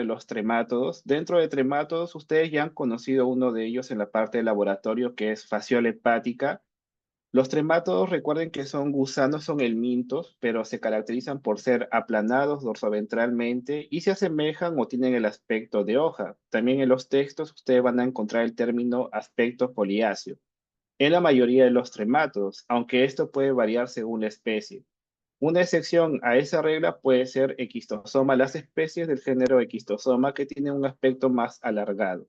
los tremátodos. Dentro de tremátodos, ustedes ya han conocido uno de ellos en la parte de laboratorio, que es fasciola hepática. Los tremátodos, recuerden que son gusanos, son helmintos, pero se caracterizan por ser aplanados dorsoventralmente y se asemejan o tienen el aspecto de hoja. También en los textos ustedes van a encontrar el término aspecto foliáceo en la mayoría de los tremátodos, aunque esto puede variar según la especie. Una excepción a esa regla puede ser Equistosoma, las especies del género Equistosoma que tienen un aspecto más alargado.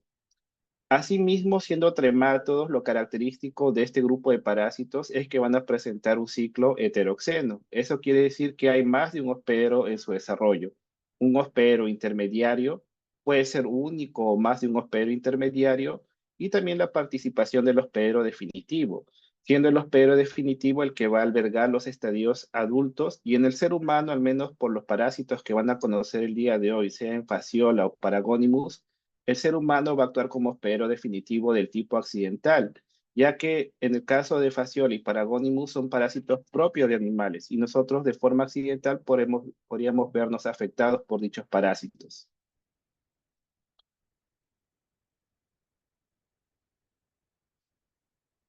Asimismo, siendo tremátodos, lo característico de este grupo de parásitos es que van a presentar un ciclo heteroxeno. Eso quiere decir que hay más de un hospedero en su desarrollo. Un hospedero intermediario puede ser único o más de un hospedero intermediario, y también la participación del hospedero definitivo, siendo el hospedero definitivo el que va a albergar los estadios adultos, y en el ser humano, al menos por los parásitos que van a conocer el día de hoy, sea en Fasciola o Paragonimus, el ser humano va a actuar como hospedero definitivo del tipo accidental, ya que en el caso de Fasciola y Paragonimus son parásitos propios de animales y nosotros de forma accidental podríamos vernos afectados por dichos parásitos.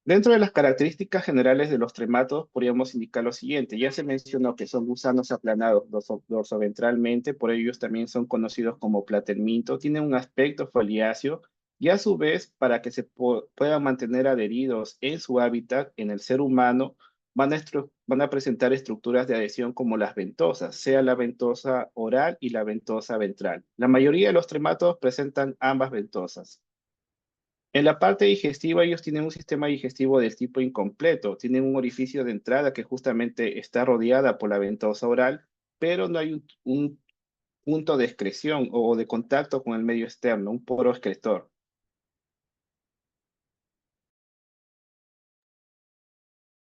Dentro de las características generales de los tremátodos podríamos indicar lo siguiente. Ya se mencionó que son gusanos aplanados dorsoventralmente, por ello también son conocidos como platelminto. Tienen un aspecto foliáceo y a su vez, para que se puedan mantener adheridos en su hábitat en el ser humano, van a presentar estructuras de adhesión como las ventosas, sea la ventosa oral y la ventosa ventral. La mayoría de los tremátodos presentan ambas ventosas. En la parte digestiva, ellos tienen un sistema digestivo del tipo incompleto. Tienen un orificio de entrada que justamente está rodeada por la ventosa oral, pero no hay un punto de excreción o de contacto con el medio externo, un poro excretor.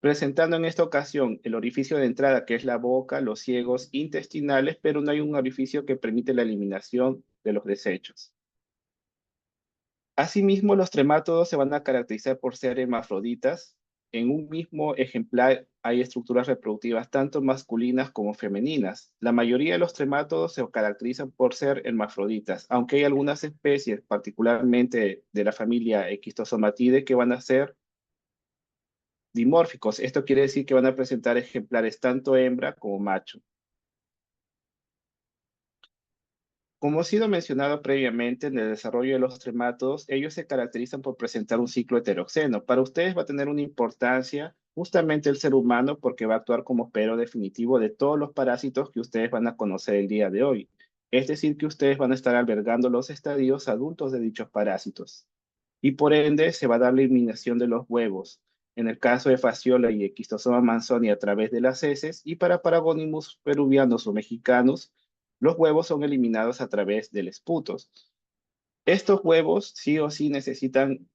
Presentando en esta ocasión el orificio de entrada, que es la boca, los ciegos intestinales, pero no hay un orificio que permite la eliminación de los desechos. Asimismo, los tremátodos se van a caracterizar por ser hermafroditas. En un mismo ejemplar hay estructuras reproductivas tanto masculinas como femeninas. La mayoría de los tremátodos se caracterizan por ser hermafroditas, aunque hay algunas especies, particularmente de la familia Equistosomatidae, que van a ser dimórficos. Esto quiere decir que van a presentar ejemplares tanto hembra como macho. Como ha sido mencionado previamente en el desarrollo de los tremátodos, ellos se caracterizan por presentar un ciclo heteroxeno. Para ustedes va a tener una importancia justamente el ser humano porque va a actuar como hospedero definitivo de todos los parásitos que ustedes van a conocer el día de hoy. Es decir, que ustedes van a estar albergando los estadios adultos de dichos parásitos. Y por ende se va a dar la eliminación de los huevos. En el caso de Fasciola y Equistosoma manzoni a través de las heces, y para Paragonimus peruvianos o mexicanos, los huevos son eliminados a través del esputos. Estos huevos sí o sí necesitan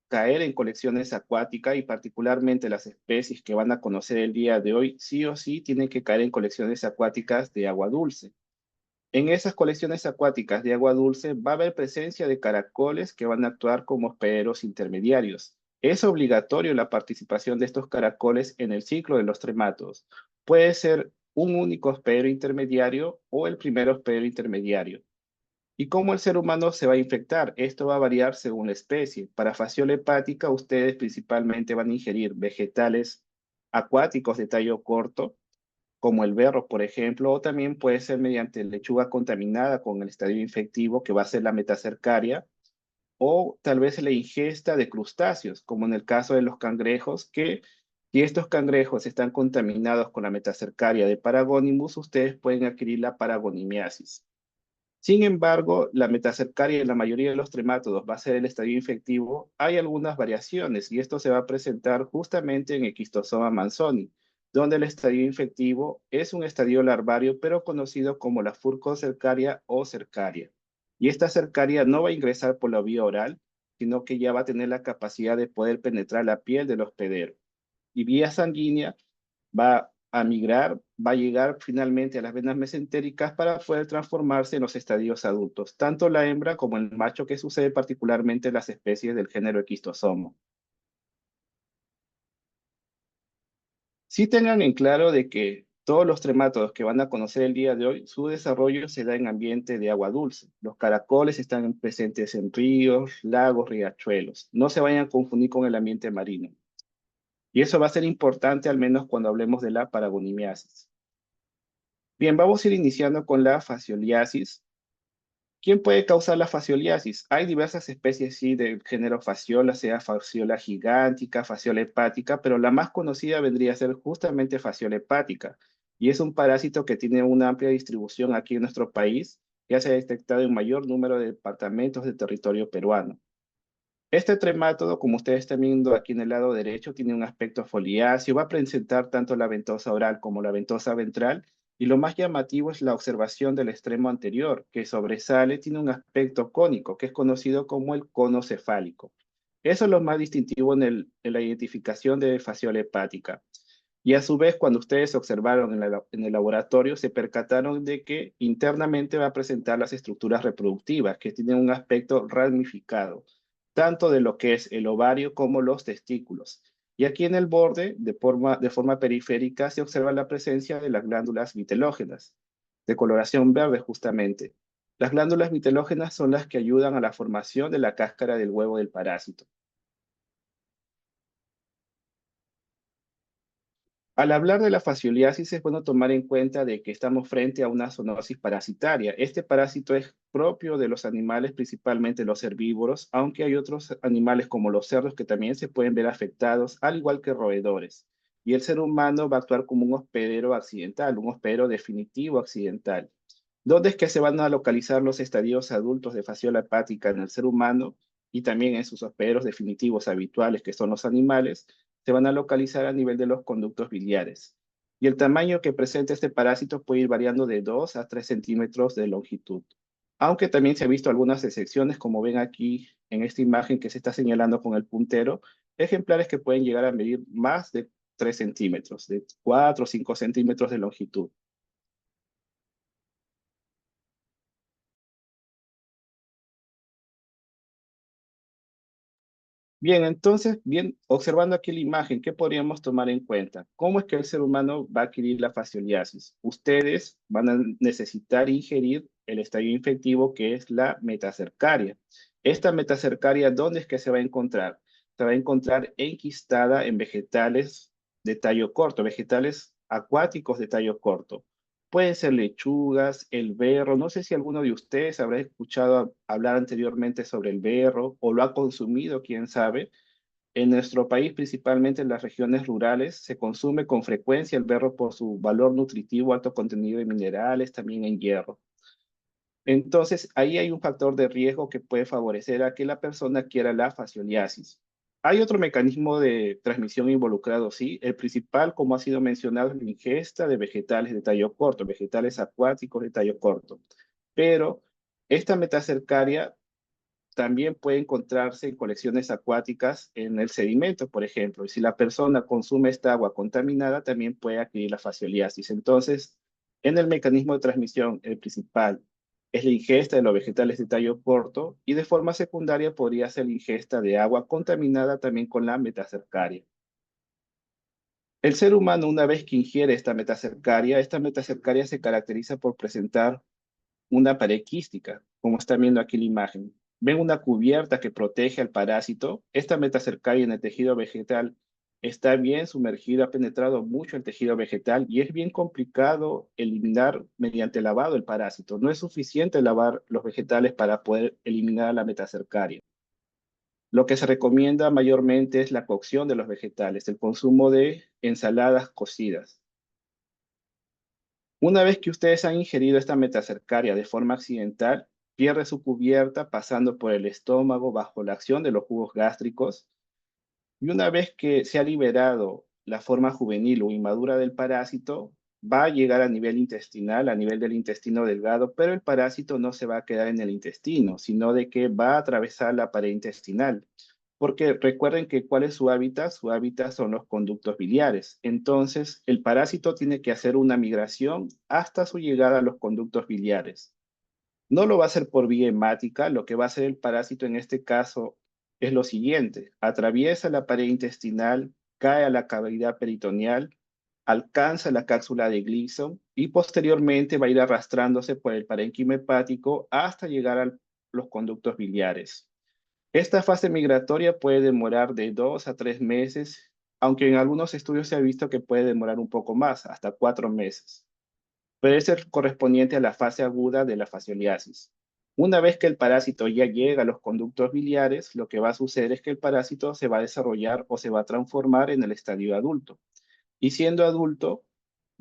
caer en colecciones acuáticas, y particularmente las especies que van a conocer el día de hoy sí o sí tienen que caer en colecciones acuáticas de agua dulce. En esas colecciones acuáticas de agua dulce va a haber presencia de caracoles que van a actuar como hospederos intermediarios. Es obligatorio la participación de estos caracoles en el ciclo de los tremátodos. Puede ser un único hospedero intermediario o el primer hospedero intermediario. ¿Y cómo el ser humano se va a infectar? Esto va a variar según la especie. Para fasciola hepática, ustedes principalmente van a ingerir vegetales acuáticos de tallo corto, como el berro, por ejemplo, o también puede ser mediante lechuga contaminada con el estadio infectivo, que va a ser la metacercaria, o tal vez la ingesta de crustáceos, como en el caso de los cangrejos, que si estos cangrejos están contaminados con la metacercaria de Paragonimus, ustedes pueden adquirir la paragonimiasis. Sin embargo, la metacercaria en la mayoría de los tremátodos va a ser el estadio infectivo. Hay algunas variaciones y esto se va a presentar justamente en Equistosoma manzoni, donde el estadio infectivo es un estadio larvario, pero conocido como la furcocercaria o cercaria. Y esta cercaria no va a ingresar por la vía oral, sino que ya va a tener la capacidad de poder penetrar la piel del hospedero. Y vía sanguínea va a migrar, va a llegar finalmente a las venas mesentéricas para poder transformarse en los estadios adultos, tanto la hembra como el macho, que sucede particularmente en las especies del género Equistosomo. Sí tengan en claro de que Todos los tremátodos que van a conocer el día de hoy, su desarrollo se da en ambiente de agua dulce. Los caracoles están presentes en ríos, lagos, riachuelos. No se vayan a confundir con el ambiente marino. Y eso va a ser importante al menos cuando hablemos de la paragonimiasis. Bien, vamos a ir iniciando con la fascioliasis. ¿Quién puede causar la fascioliasis? Hay diversas especies, sí, del género Fasciola, sea Fasciola gigántica, Fasciola hepática, pero la más conocida vendría a ser justamente Fasciola hepática. Y es un parásito que tiene una amplia distribución aquí en nuestro país, que se ha detectado en mayor número de departamentos del territorio peruano. Este tremátodo, como ustedes están viendo aquí en el lado derecho, tiene un aspecto foliáceo, va a presentar tanto la ventosa oral como la ventosa ventral, y lo más llamativo es la observación del extremo anterior, que sobresale, tiene un aspecto cónico, que es conocido como el cono cefálico. Eso es lo más distintivo en la identificación de fasciola hepática. Y a su vez, cuando ustedes observaron en el laboratorio, se percataron de que internamente va a presentar las estructuras reproductivas, que tienen un aspecto ramificado, tanto de lo que es el ovario como los testículos. Y aquí en el borde, de forma periférica, se observa la presencia de las glándulas vitelógenas, de coloración verde justamente. Las glándulas vitelógenas son las que ayudan a la formación de la cáscara del huevo del parásito. Al hablar de la fascioliasis es bueno tomar en cuenta de que estamos frente a una zoonosis parasitaria. Este parásito es propio de los animales, principalmente los herbívoros, aunque hay otros animales como los cerdos que también se pueden ver afectados, al igual que roedores. Y el ser humano va a actuar como un hospedero accidental, un hospedero definitivo accidental. ¿Dónde es que se van a localizar los estadios adultos de fasciola hepática en el ser humano y también en sus hospederos definitivos habituales, que son los animales? Se van a localizar a nivel de los conductos biliares. Y el tamaño que presenta este parásito puede ir variando de 2 a 3 centímetros de longitud. Aunque también se ha visto algunas excepciones, como ven aquí en esta imagen que se está señalando con el puntero, ejemplares que pueden llegar a medir más de 3 centímetros, de 4 o 5 centímetros de longitud. Bien, entonces, bien, observando aquí la imagen, ¿qué podríamos tomar en cuenta? ¿Cómo es que el ser humano va a adquirir la fascioliasis? Ustedes van a necesitar ingerir el estadio infectivo que es la metacercaria. Esta metacercaria, ¿dónde es que se va a encontrar? Se va a encontrar enquistada en vegetales de tallo corto, vegetales acuáticos de tallo corto. Pueden ser lechugas, el berro. No sé si alguno de ustedes habrá escuchado hablar anteriormente sobre el berro o lo ha consumido, quién sabe. En nuestro país, principalmente en las regiones rurales, se consume con frecuencia el berro por su valor nutritivo, alto contenido de minerales, también en hierro. Entonces, ahí hay un factor de riesgo que puede favorecer a que la persona adquiera la fascioliasis. Hay otro mecanismo de transmisión involucrado, sí. El principal, como ha sido mencionado, es la ingesta de vegetales de tallo corto, vegetales acuáticos de tallo corto. Pero esta metacercaria también puede encontrarse en colecciones acuáticas en el sedimento, por ejemplo. Y si la persona consume esta agua contaminada, también puede adquirir la fascioliasis. Entonces, en el mecanismo de transmisión, el principal es la ingesta de los vegetales de tallo corto y de forma secundaria podría ser la ingesta de agua contaminada también con la metacercaria. El ser humano, una vez que ingiere esta metacercaria se caracteriza por presentar una pared quística, como están viendo aquí la imagen. Ven una cubierta que protege al parásito. Esta metacercaria en el tejido vegetal está bien sumergida, ha penetrado mucho el tejido vegetal y es bien complicado eliminar mediante lavado el parásito. No es suficiente lavar los vegetales para poder eliminar la metacercaria. Lo que se recomienda mayormente es la cocción de los vegetales, el consumo de ensaladas cocidas. Una vez que ustedes han ingerido esta metacercaria de forma accidental, pierde su cubierta pasando por el estómago bajo la acción de los jugos gástricos. Y una vez que se ha liberado la forma juvenil o inmadura del parásito, va a llegar a nivel intestinal, a nivel del intestino delgado, pero el parásito no se va a quedar en el intestino, sino de que va a atravesar la pared intestinal. Porque recuerden que ¿cuál es su hábitat son los conductos biliares. Entonces, el parásito tiene que hacer una migración hasta su llegada a los conductos biliares. No lo va a hacer por vía hemática, lo que va a hacer el parásito en este caso es lo siguiente: atraviesa la pared intestinal, cae a la cavidad peritoneal, alcanza la cápsula de Gleason y posteriormente va a ir arrastrándose por el parénquima hepático hasta llegar a los conductos biliares. Esta fase migratoria puede demorar de 2 a 3 meses, aunque en algunos estudios se ha visto que puede demorar un poco más, hasta 4 meses. Puede ser correspondiente a la fase aguda de la fascioliasis. Una vez que el parásito ya llega a los conductos biliares, lo que va a suceder es que el parásito se va a desarrollar o se va a transformar en el estadio adulto. Y siendo adulto,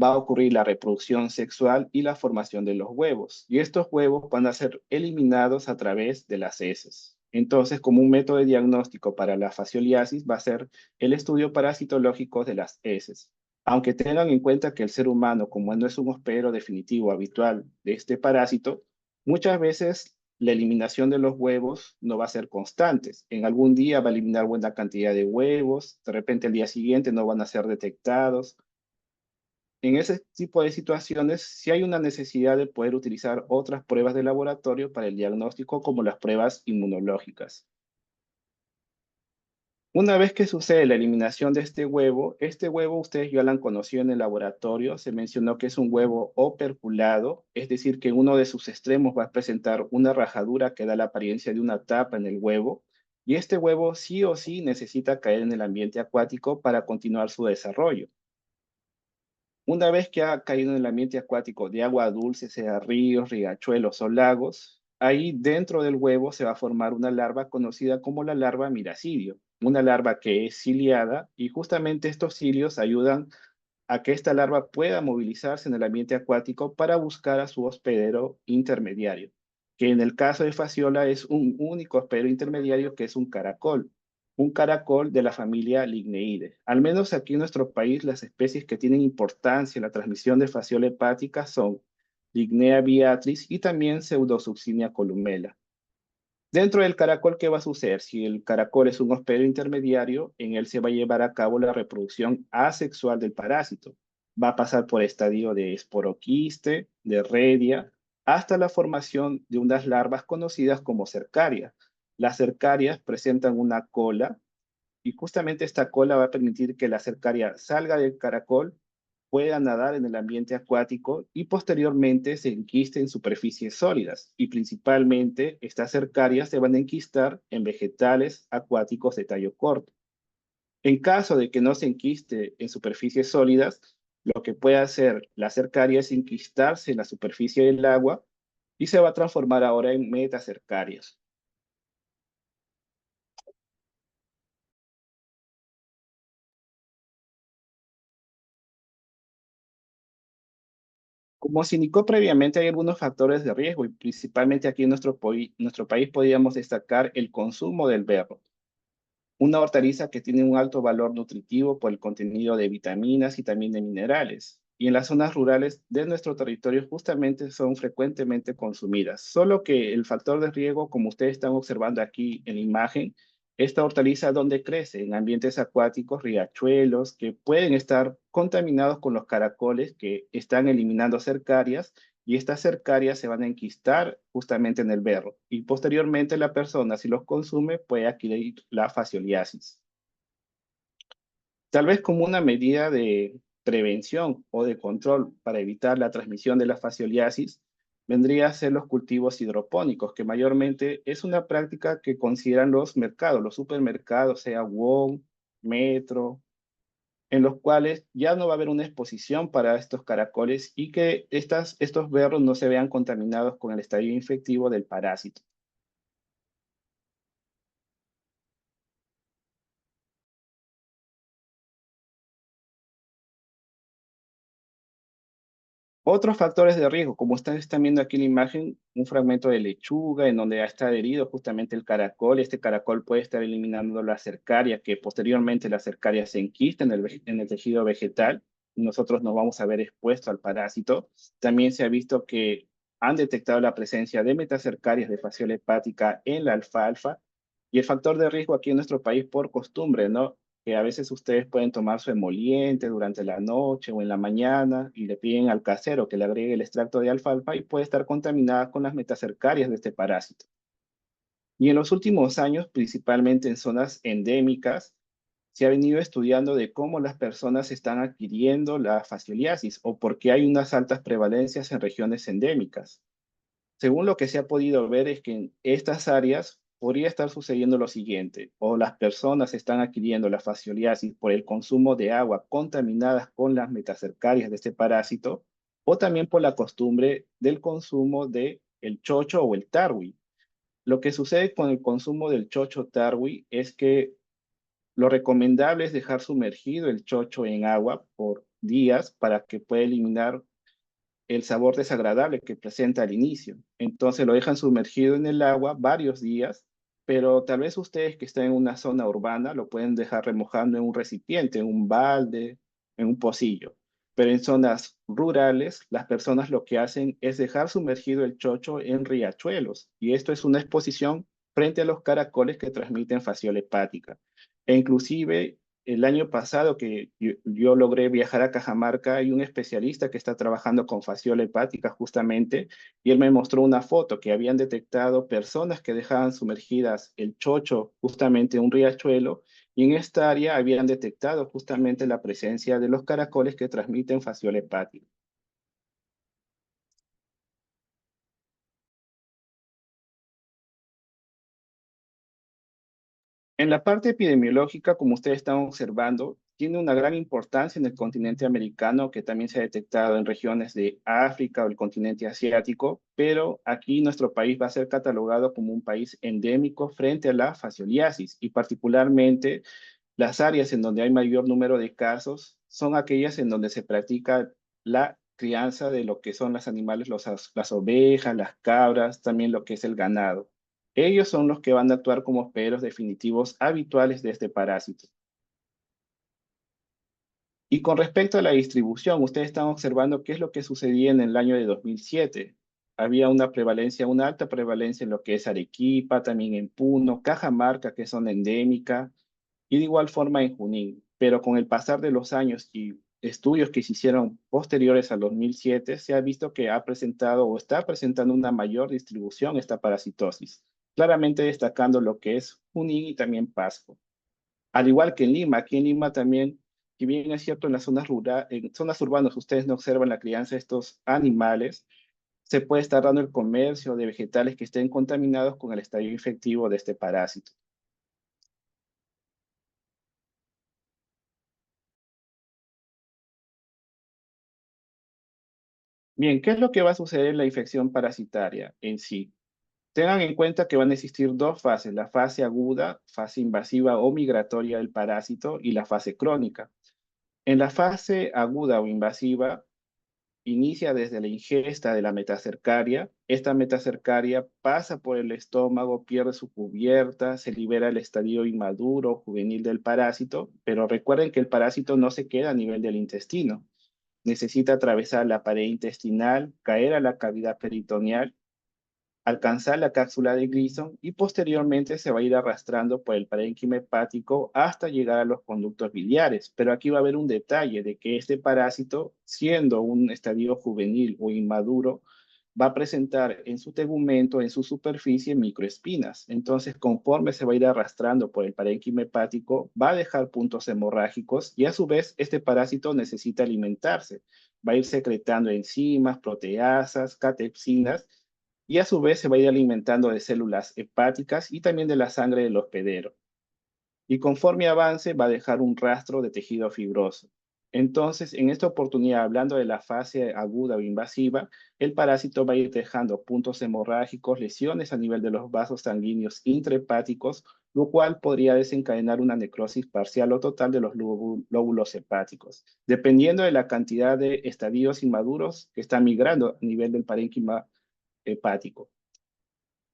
va a ocurrir la reproducción sexual y la formación de los huevos. Y estos huevos van a ser eliminados a través de las heces. Entonces, como un método de diagnóstico para la fascioliasis va a ser el estudio parasitológico de las heces. Aunque tengan en cuenta que el ser humano, como no es un hospedero definitivo habitual de este parásito, muchas veces la eliminación de los huevos no va a ser constante. En algún día va a eliminar buena cantidad de huevos, de repente el día siguiente no van a ser detectados. En ese tipo de situaciones, sí hay una necesidad de poder utilizar otras pruebas de laboratorio para el diagnóstico, como las pruebas inmunológicas. Una vez que sucede la eliminación de este huevo ustedes ya lo han conocido en el laboratorio, se mencionó que es un huevo operculado, es decir, que uno de sus extremos va a presentar una rajadura que da la apariencia de una tapa en el huevo, y este huevo sí o sí necesita caer en el ambiente acuático para continuar su desarrollo. Una vez que ha caído en el ambiente acuático de agua dulce, sea ríos, riachuelos o lagos, ahí dentro del huevo se va a formar una larva conocida como la larva miracidio, una larva que es ciliada y justamente estos cilios ayudan a que esta larva pueda movilizarse en el ambiente acuático para buscar a su hospedero intermediario, que en el caso de Fasciola es un único hospedero intermediario que es un caracol de la familia Ligneides. Al menos aquí en nuestro país, las especies que tienen importancia en la transmisión de Fasciola hepática son Lignea beatrice y también Pseudosuccinia columela. Dentro del caracol, ¿qué va a suceder? Si el caracol es un hospedero intermediario, en él se va a llevar a cabo la reproducción asexual del parásito. Va a pasar por estadio de esporoquiste, de redia, hasta la formación de unas larvas conocidas como cercarias. Las cercarias presentan una cola y justamente esta cola va a permitir que la cercaria salga del caracol, pueda nadar en el ambiente acuático y posteriormente se enquiste en superficies sólidas. Y principalmente estas cercarias se van a enquistar en vegetales acuáticos de tallo corto. En caso de que no se enquiste en superficies sólidas, lo que puede hacer la cercaria es enquistarse en la superficie del agua y se va a transformar ahora en metacercarias. Como se indicó previamente, hay algunos factores de riesgo y principalmente aquí en nuestro país podríamos destacar el consumo del berro, una hortaliza que tiene un alto valor nutritivo por el contenido de vitaminas y también de minerales. Y en las zonas rurales de nuestro territorio justamente son frecuentemente consumidas. Solo que el factor de riesgo, como ustedes están observando aquí en la imagen, esta hortaliza donde crece en ambientes acuáticos, riachuelos, que pueden estar contaminados con los caracoles que están eliminando cercarias y estas cercarias se van a enquistar justamente en el berro y posteriormente la persona, si los consume, puede adquirir la fascioliasis. Tal vez como una medida de prevención o de control para evitar la transmisión de la fascioliasis, vendría a ser los cultivos hidropónicos, que mayormente es una práctica que consideran los mercados, los supermercados, sea Wong, Metro, en los cuales ya no va a haber una exposición para estos caracoles y que estos berros no se vean contaminados con el estadio infectivo del parásito. Otros factores de riesgo, como ustedes están viendo aquí en la imagen, un fragmento de lechuga en donde ya está adherido justamente el caracol. Este caracol puede estar eliminando la cercaria, que posteriormente la cercaria se enquista en el tejido vegetal y nosotros nos vamos a ver expuestos al parásito. También se ha visto que han detectado la presencia de metacercarias de fasciola hepática en la alfalfa y el factor de riesgo aquí en nuestro país por costumbre, ¿no? Que a veces ustedes pueden tomar su emoliente durante la noche o en la mañana y le piden al casero que le agregue el extracto de alfalfa y puede estar contaminada con las metacercarias de este parásito. Y en los últimos años, principalmente en zonas endémicas, se ha venido estudiando de cómo las personas están adquiriendo la fascioliasis o por qué hay unas altas prevalencias en regiones endémicas. Según lo que se ha podido ver es que en estas áreas podría estar sucediendo lo siguiente, o las personas están adquiriendo la fascioliasis por el consumo de agua contaminadas con las metacercarias de este parásito, o también por la costumbre del consumo de el chocho o el tarwi. Lo que sucede con el consumo del chocho tarwi es que lo recomendable es dejar sumergido el chocho en agua por días para que pueda eliminar el sabor desagradable que presenta al inicio. Entonces lo dejan sumergido en el agua varios días, pero tal vez ustedes que están en una zona urbana lo pueden dejar remojando en un recipiente, en un balde, en un pocillo. Pero en zonas rurales, las personas lo que hacen es dejar sumergido el chocho en riachuelos, y esto es una exposición frente a los caracoles que transmiten fasciola hepática. E inclusive el año pasado que yo logré viajar a Cajamarca, hay un especialista que está trabajando con fasciola hepática justamente, y él me mostró una foto que habían detectado personas que dejaban sumergidas el chocho justamente en un riachuelo, y en esta área habían detectado justamente la presencia de los caracoles que transmiten fasciola hepática. En la parte epidemiológica, como ustedes están observando, tiene una gran importancia en el continente americano, que también se ha detectado en regiones de África o el continente asiático, pero aquí nuestro país va a ser catalogado como un país endémico frente a la fascioliasis, y particularmente las áreas en donde hay mayor número de casos son aquellas en donde se practica la crianza de lo que son los animales, las ovejas, las cabras, también lo que es el ganado. Ellos son los que van a actuar como hospederos definitivos habituales de este parásito. Y con respecto a la distribución, ustedes están observando qué es lo que sucedía en el año de 2007. Había una prevalencia, una alta prevalencia en lo que es Arequipa, también en Puno, Cajamarca, que son endémica, y de igual forma en Junín. Pero con el pasar de los años y estudios que se hicieron posteriores al 2007, se ha visto que ha presentado o está presentando una mayor distribución esta parasitosis, claramente destacando lo que es Junín y también Pasco. Al igual que en Lima, aquí en Lima también, si bien es cierto en las zonas rurales, en zonas urbanas ustedes no observan la crianza de estos animales, se puede estar dando el comercio de vegetales que estén contaminados con el estadio infectivo de este parásito. Bien, ¿qué es lo que va a suceder en la infección parasitaria en sí? Tengan en cuenta que van a existir dos fases, la fase aguda, fase invasiva o migratoria del parásito, y la fase crónica. En la fase aguda o invasiva, inicia desde la ingesta de la metacercaria. Esta metacercaria pasa por el estómago, pierde su cubierta, se libera el estadio inmaduro juvenil del parásito, pero recuerden que el parásito no se queda a nivel del intestino. Necesita atravesar la pared intestinal, caer a la cavidad peritoneal, alcanzar la cápsula de Gleason, y posteriormente se va a ir arrastrando por el parénquima hepático hasta llegar a los conductos biliares. Pero aquí va a haber un detalle de que este parásito, siendo un estadio juvenil o inmaduro, va a presentar en su tegumento, en su superficie, microespinas. Entonces, conforme se va a ir arrastrando por el parénquima hepático, va a dejar puntos hemorrágicos, y a su vez este parásito necesita alimentarse. Va a ir secretando enzimas, proteasas, catepsinas, y a su vez se va a ir alimentando de células hepáticas y también de la sangre del hospedero. Y conforme avance va a dejar un rastro de tejido fibroso. Entonces, en esta oportunidad, hablando de la fase aguda o invasiva, el parásito va a ir dejando puntos hemorrágicos, lesiones a nivel de los vasos sanguíneos intrahepáticos, lo cual podría desencadenar una necrosis parcial o total de los lóbulos hepáticos, dependiendo de la cantidad de estadios inmaduros que están migrando a nivel del parénquima hepático.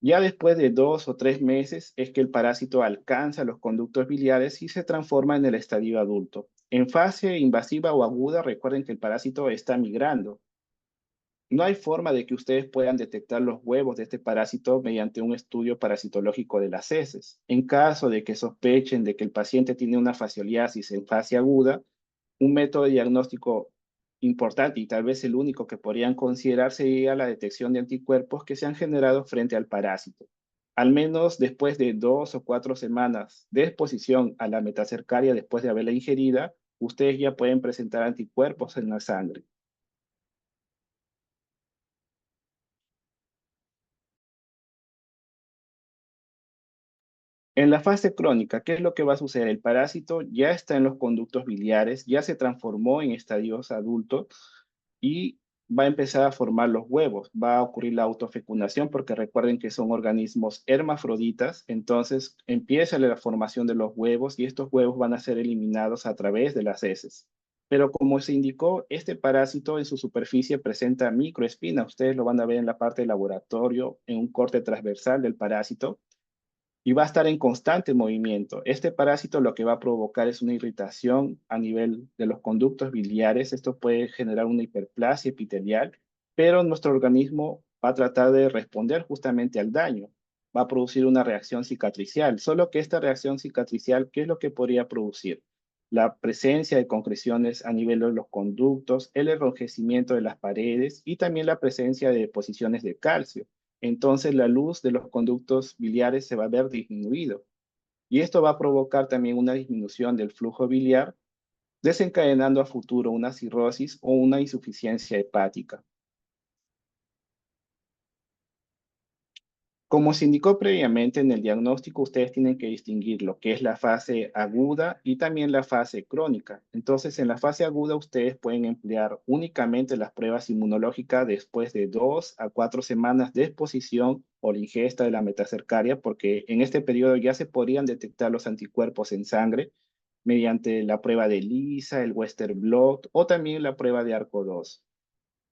Ya después de 2 o 3 meses es que el parásito alcanza los conductos biliares y se transforma en el estadio adulto. En fase invasiva o aguda, recuerden que el parásito está migrando. No hay forma de que ustedes puedan detectar los huevos de este parásito mediante un estudio parasitológico de las heces. En caso de que sospechen de que el paciente tiene una fascioliasis en fase aguda, un método de diagnóstico importante y tal vez el único que podrían considerar sería la detección de anticuerpos que se han generado frente al parásito. Al menos después de 2 o 4 semanas de exposición a la metacercaria después de haberla ingerida, ustedes ya pueden presentar anticuerpos en la sangre. En la fase crónica, ¿qué es lo que va a suceder? El parásito ya está en los conductos biliares, ya se transformó en estadios adultos y va a empezar a formar los huevos. Va a ocurrir la autofecundación porque recuerden que son organismos hermafroditas, entonces empieza la formación de los huevos y estos huevos van a ser eliminados a través de las heces. Pero como se indicó, este parásito en su superficie presenta microespina. Ustedes lo van a ver en la parte del laboratorio, en un corte transversal del parásito y va a estar en constante movimiento. Este parásito lo que va a provocar es una irritación a nivel de los conductos biliares. Esto puede generar una hiperplasia epitelial, pero nuestro organismo va a tratar de responder justamente al daño. Va a producir una reacción cicatricial, solo que esta reacción cicatricial, ¿qué es lo que podría producir? La presencia de concreciones a nivel de los conductos, el enrojecimiento de las paredes y también la presencia de deposiciones de calcio. Entonces la luz de los conductos biliares se va a ver disminuido. Y esto va a provocar también una disminución del flujo biliar, desencadenando a futuro una cirrosis o una insuficiencia hepática. Como se indicó previamente en el diagnóstico, ustedes tienen que distinguir lo que es la fase aguda y también la fase crónica. Entonces, en la fase aguda, ustedes pueden emplear únicamente las pruebas inmunológicas después de 2 a 4 semanas de exposición o la ingesta de la metacercaria, porque en este periodo ya se podrían detectar los anticuerpos en sangre mediante la prueba de ELISA, el Western blot o también la prueba de ARCO-2.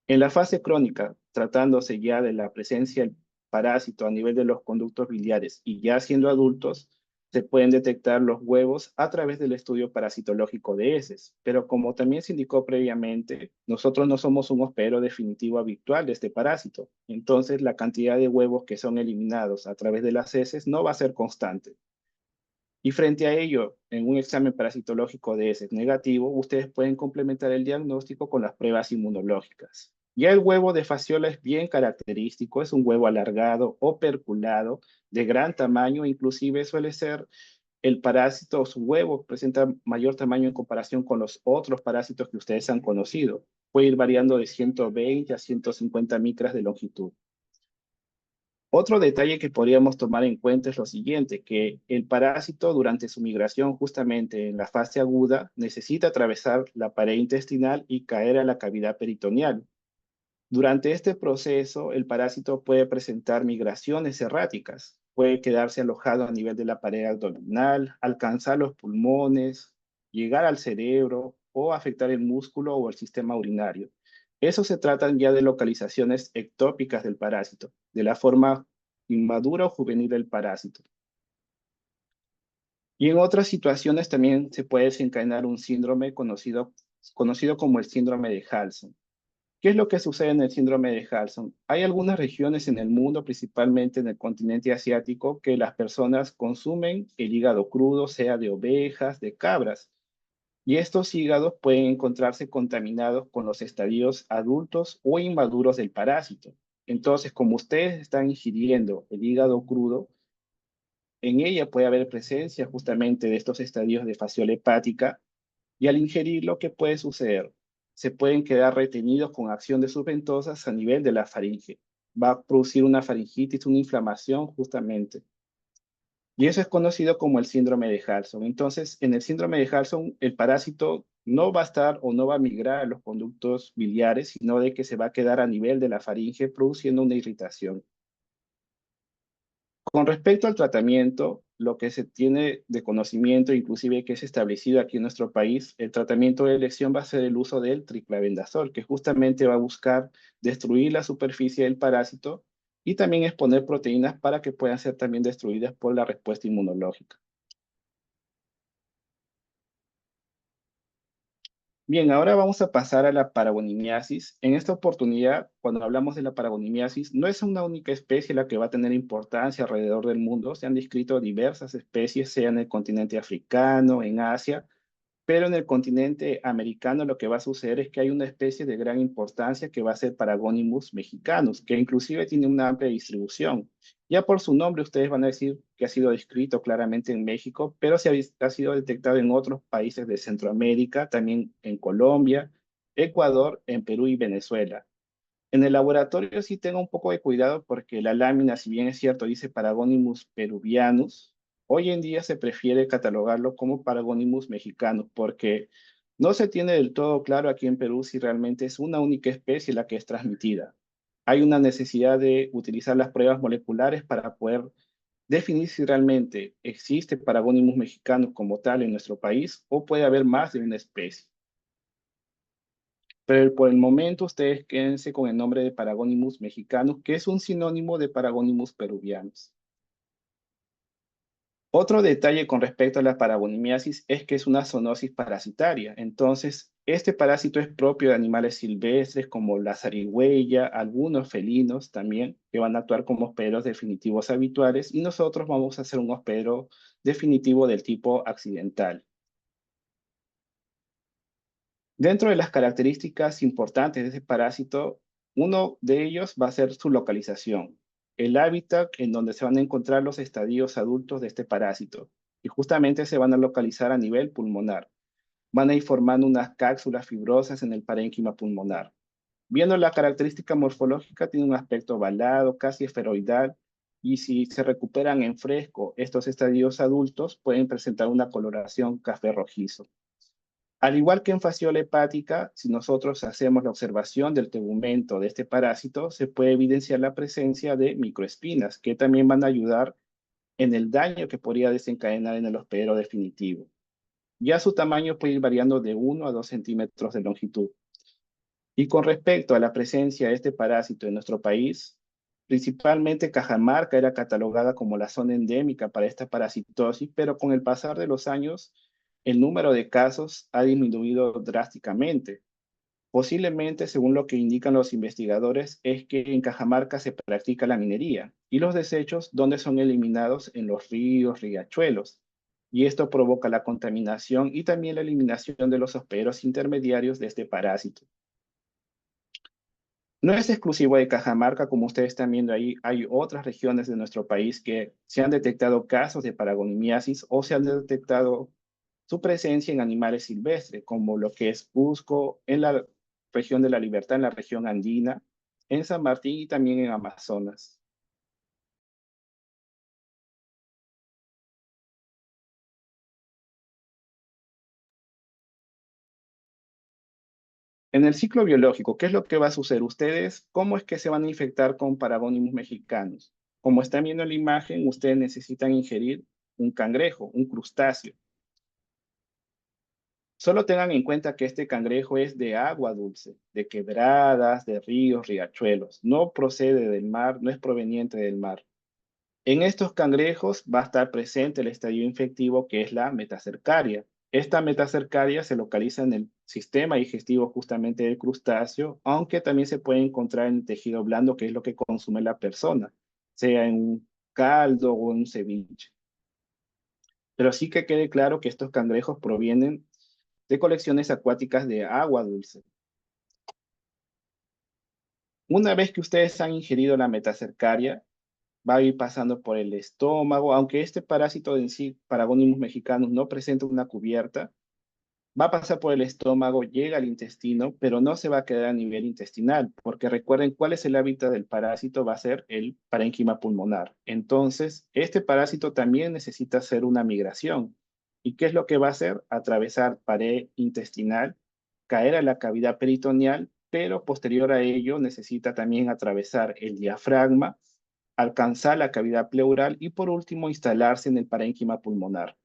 En la fase crónica, tratándose ya de la presencia del parásito a nivel de los conductos biliares y ya siendo adultos, se pueden detectar los huevos a través del estudio parasitológico de heces. Pero como también se indicó previamente, nosotros no somos un hospedero definitivo habitual de este parásito. Entonces, la cantidad de huevos que son eliminados a través de las heces no va a ser constante. Y frente a ello, en un examen parasitológico de heces negativo, ustedes pueden complementar el diagnóstico con las pruebas inmunológicas. Ya el huevo de Fasciola es bien característico, es un huevo alargado, operculado, de gran tamaño, inclusive suele ser el parásito, su huevo presenta mayor tamaño en comparación con los otros parásitos que ustedes han conocido. Puede ir variando de 120 a 150 micras de longitud. Otro detalle que podríamos tomar en cuenta es lo siguiente, que el parásito durante su migración justamente en la fase aguda necesita atravesar la pared intestinal y caer a la cavidad peritoneal. Durante este proceso, el parásito puede presentar migraciones erráticas, puede quedarse alojado a nivel de la pared abdominal, alcanzar los pulmones, llegar al cerebro o afectar el músculo o el sistema urinario. Eso se tratan ya de localizaciones ectópicas del parásito, de la forma inmadura o juvenil del parásito. Y en otras situaciones también se puede desencadenar un síndrome conocido como el síndrome de Halson. ¿Qué es lo que sucede en el síndrome de Halson? Hay algunas regiones en el mundo, principalmente en el continente asiático, que las personas consumen el hígado crudo, sea de ovejas, de cabras, y estos hígados pueden encontrarse contaminados con los estadios adultos o inmaduros del parásito. Entonces, como ustedes están ingiriendo el hígado crudo, en ella puede haber presencia justamente de estos estadios de fasciola hepática y al ingerirlo, ¿qué puede suceder? Se pueden quedar retenidos con acción de sus ventosas a nivel de la faringe. Va a producir una faringitis, una inflamación justamente. Y eso es conocido como el síndrome de Halson. Entonces, en el síndrome de Halson, el parásito no va a estar o no va a migrar a los conductos biliares, sino de que se va a quedar a nivel de la faringe produciendo una irritación. Con respecto al tratamiento, lo que se tiene de conocimiento, inclusive que es establecido aquí en nuestro país, el tratamiento de elección va a ser el uso del triclavendazol, que justamente va a buscar destruir la superficie del parásito y también exponer proteínas para que puedan ser también destruidas por la respuesta inmunológica. Bien, ahora vamos a pasar a la paragonimiasis. En esta oportunidad, cuando hablamos de la paragonimiasis, no es una única especie la que va a tener importancia alrededor del mundo. Se han descrito diversas especies, sea en el continente africano, en Asia, Pero en el continente americano lo que va a suceder es que hay una especie de gran importancia que va a ser Paragonimus mexicanus, que inclusive tiene una amplia distribución. Ya por su nombre ustedes van a decir que ha sido descrito claramente en México, pero ha sido detectado en otros países de Centroamérica, también en Colombia, Ecuador, en Perú y Venezuela. En el laboratorio sí tengo un poco de cuidado porque la lámina, si bien es cierto, dice Paragonimus peruvianus, hoy en día se prefiere catalogarlo como Paragonimus mexicanus porque no se tiene del todo claro aquí en Perú si realmente es una única especie la que es transmitida. Hay una necesidad de utilizar las pruebas moleculares para poder definir si realmente existe Paragonimus mexicanus como tal en nuestro país o puede haber más de una especie. Pero por el momento ustedes quédense con el nombre de Paragonimus mexicanus, que es un sinónimo de Paragonimus peruvianus. Otro detalle con respecto a la paragonimiasis es que es una zoonosis parasitaria. Entonces, este parásito es propio de animales silvestres como la zarigüeya, algunos felinos también, que van a actuar como hospederos definitivos habituales, y nosotros vamos a hacer un hospedero definitivo del tipo accidental. Dentro de las características importantes de este parásito, uno de ellos va a ser su localización, el hábitat en donde se van a encontrar los estadios adultos de este parásito. Y justamente se van a localizar a nivel pulmonar. Van a ir formando unas cápsulas fibrosas en el parénquima pulmonar. Viendo la característica morfológica, tiene un aspecto ovalado, casi esferoidal, y si se recuperan en fresco estos estadios adultos, pueden presentar una coloración café rojizo. Al igual que en fasciola hepática, si nosotros hacemos la observación del tegumento de este parásito, se puede evidenciar la presencia de microespinas, que también van a ayudar en el daño que podría desencadenar en el hospedero definitivo. Ya su tamaño puede ir variando de 1 a 2 centímetros de longitud. Y con respecto a la presencia de este parásito en nuestro país, principalmente Cajamarca era catalogada como la zona endémica para esta parasitosis, pero con el pasar de los años, el número de casos ha disminuido drásticamente. Posiblemente, según lo que indican los investigadores, es que en Cajamarca se practica la minería y los desechos donde son eliminados en los ríos, riachuelos. Y esto provoca la contaminación y también la eliminación de los hospederos intermediarios de este parásito. No es exclusivo de Cajamarca, como ustedes están viendo ahí, hay otras regiones de nuestro país que se han detectado casos de paragonimiasis o se han detectado su presencia en animales silvestres, como lo que es Cusco, en la región de la Libertad, en la región andina, en San Martín y también en Amazonas. En el ciclo biológico, ¿qué es lo que va a suceder? Ustedes, ¿cómo es que se van a infectar con Paragonimus mexicanos? Como están viendo en la imagen, ustedes necesitan ingerir un cangrejo, un crustáceo. Solo tengan en cuenta que este cangrejo es de agua dulce, de quebradas, de ríos, riachuelos. No procede del mar, no es proveniente del mar. En estos cangrejos va a estar presente el estadio infectivo que es la metacercaria. Esta metacercaria se localiza en el sistema digestivo justamente del crustáceo, aunque también se puede encontrar en el tejido blando, que es lo que consume la persona, sea en un caldo o en un ceviche. Pero sí que quede claro que estos cangrejos provienen de colecciones acuáticas de agua dulce. Una vez que ustedes han ingerido la metacercaria, va a ir pasando por el estómago, aunque este parásito en sí, Paragonimus mexicanus, no presenta una cubierta, va a pasar por el estómago, llega al intestino, pero no se va a quedar a nivel intestinal, porque recuerden cuál es el hábitat del parásito, va a ser el parénquima pulmonar. Entonces, este parásito también necesita hacer una migración. ¿Y qué es lo que va a hacer? Atravesar pared intestinal, caer a la cavidad peritoneal, pero posterior a ello necesita también atravesar el diafragma, alcanzar la cavidad pleural y por último instalarse en el parénquima pulmonar.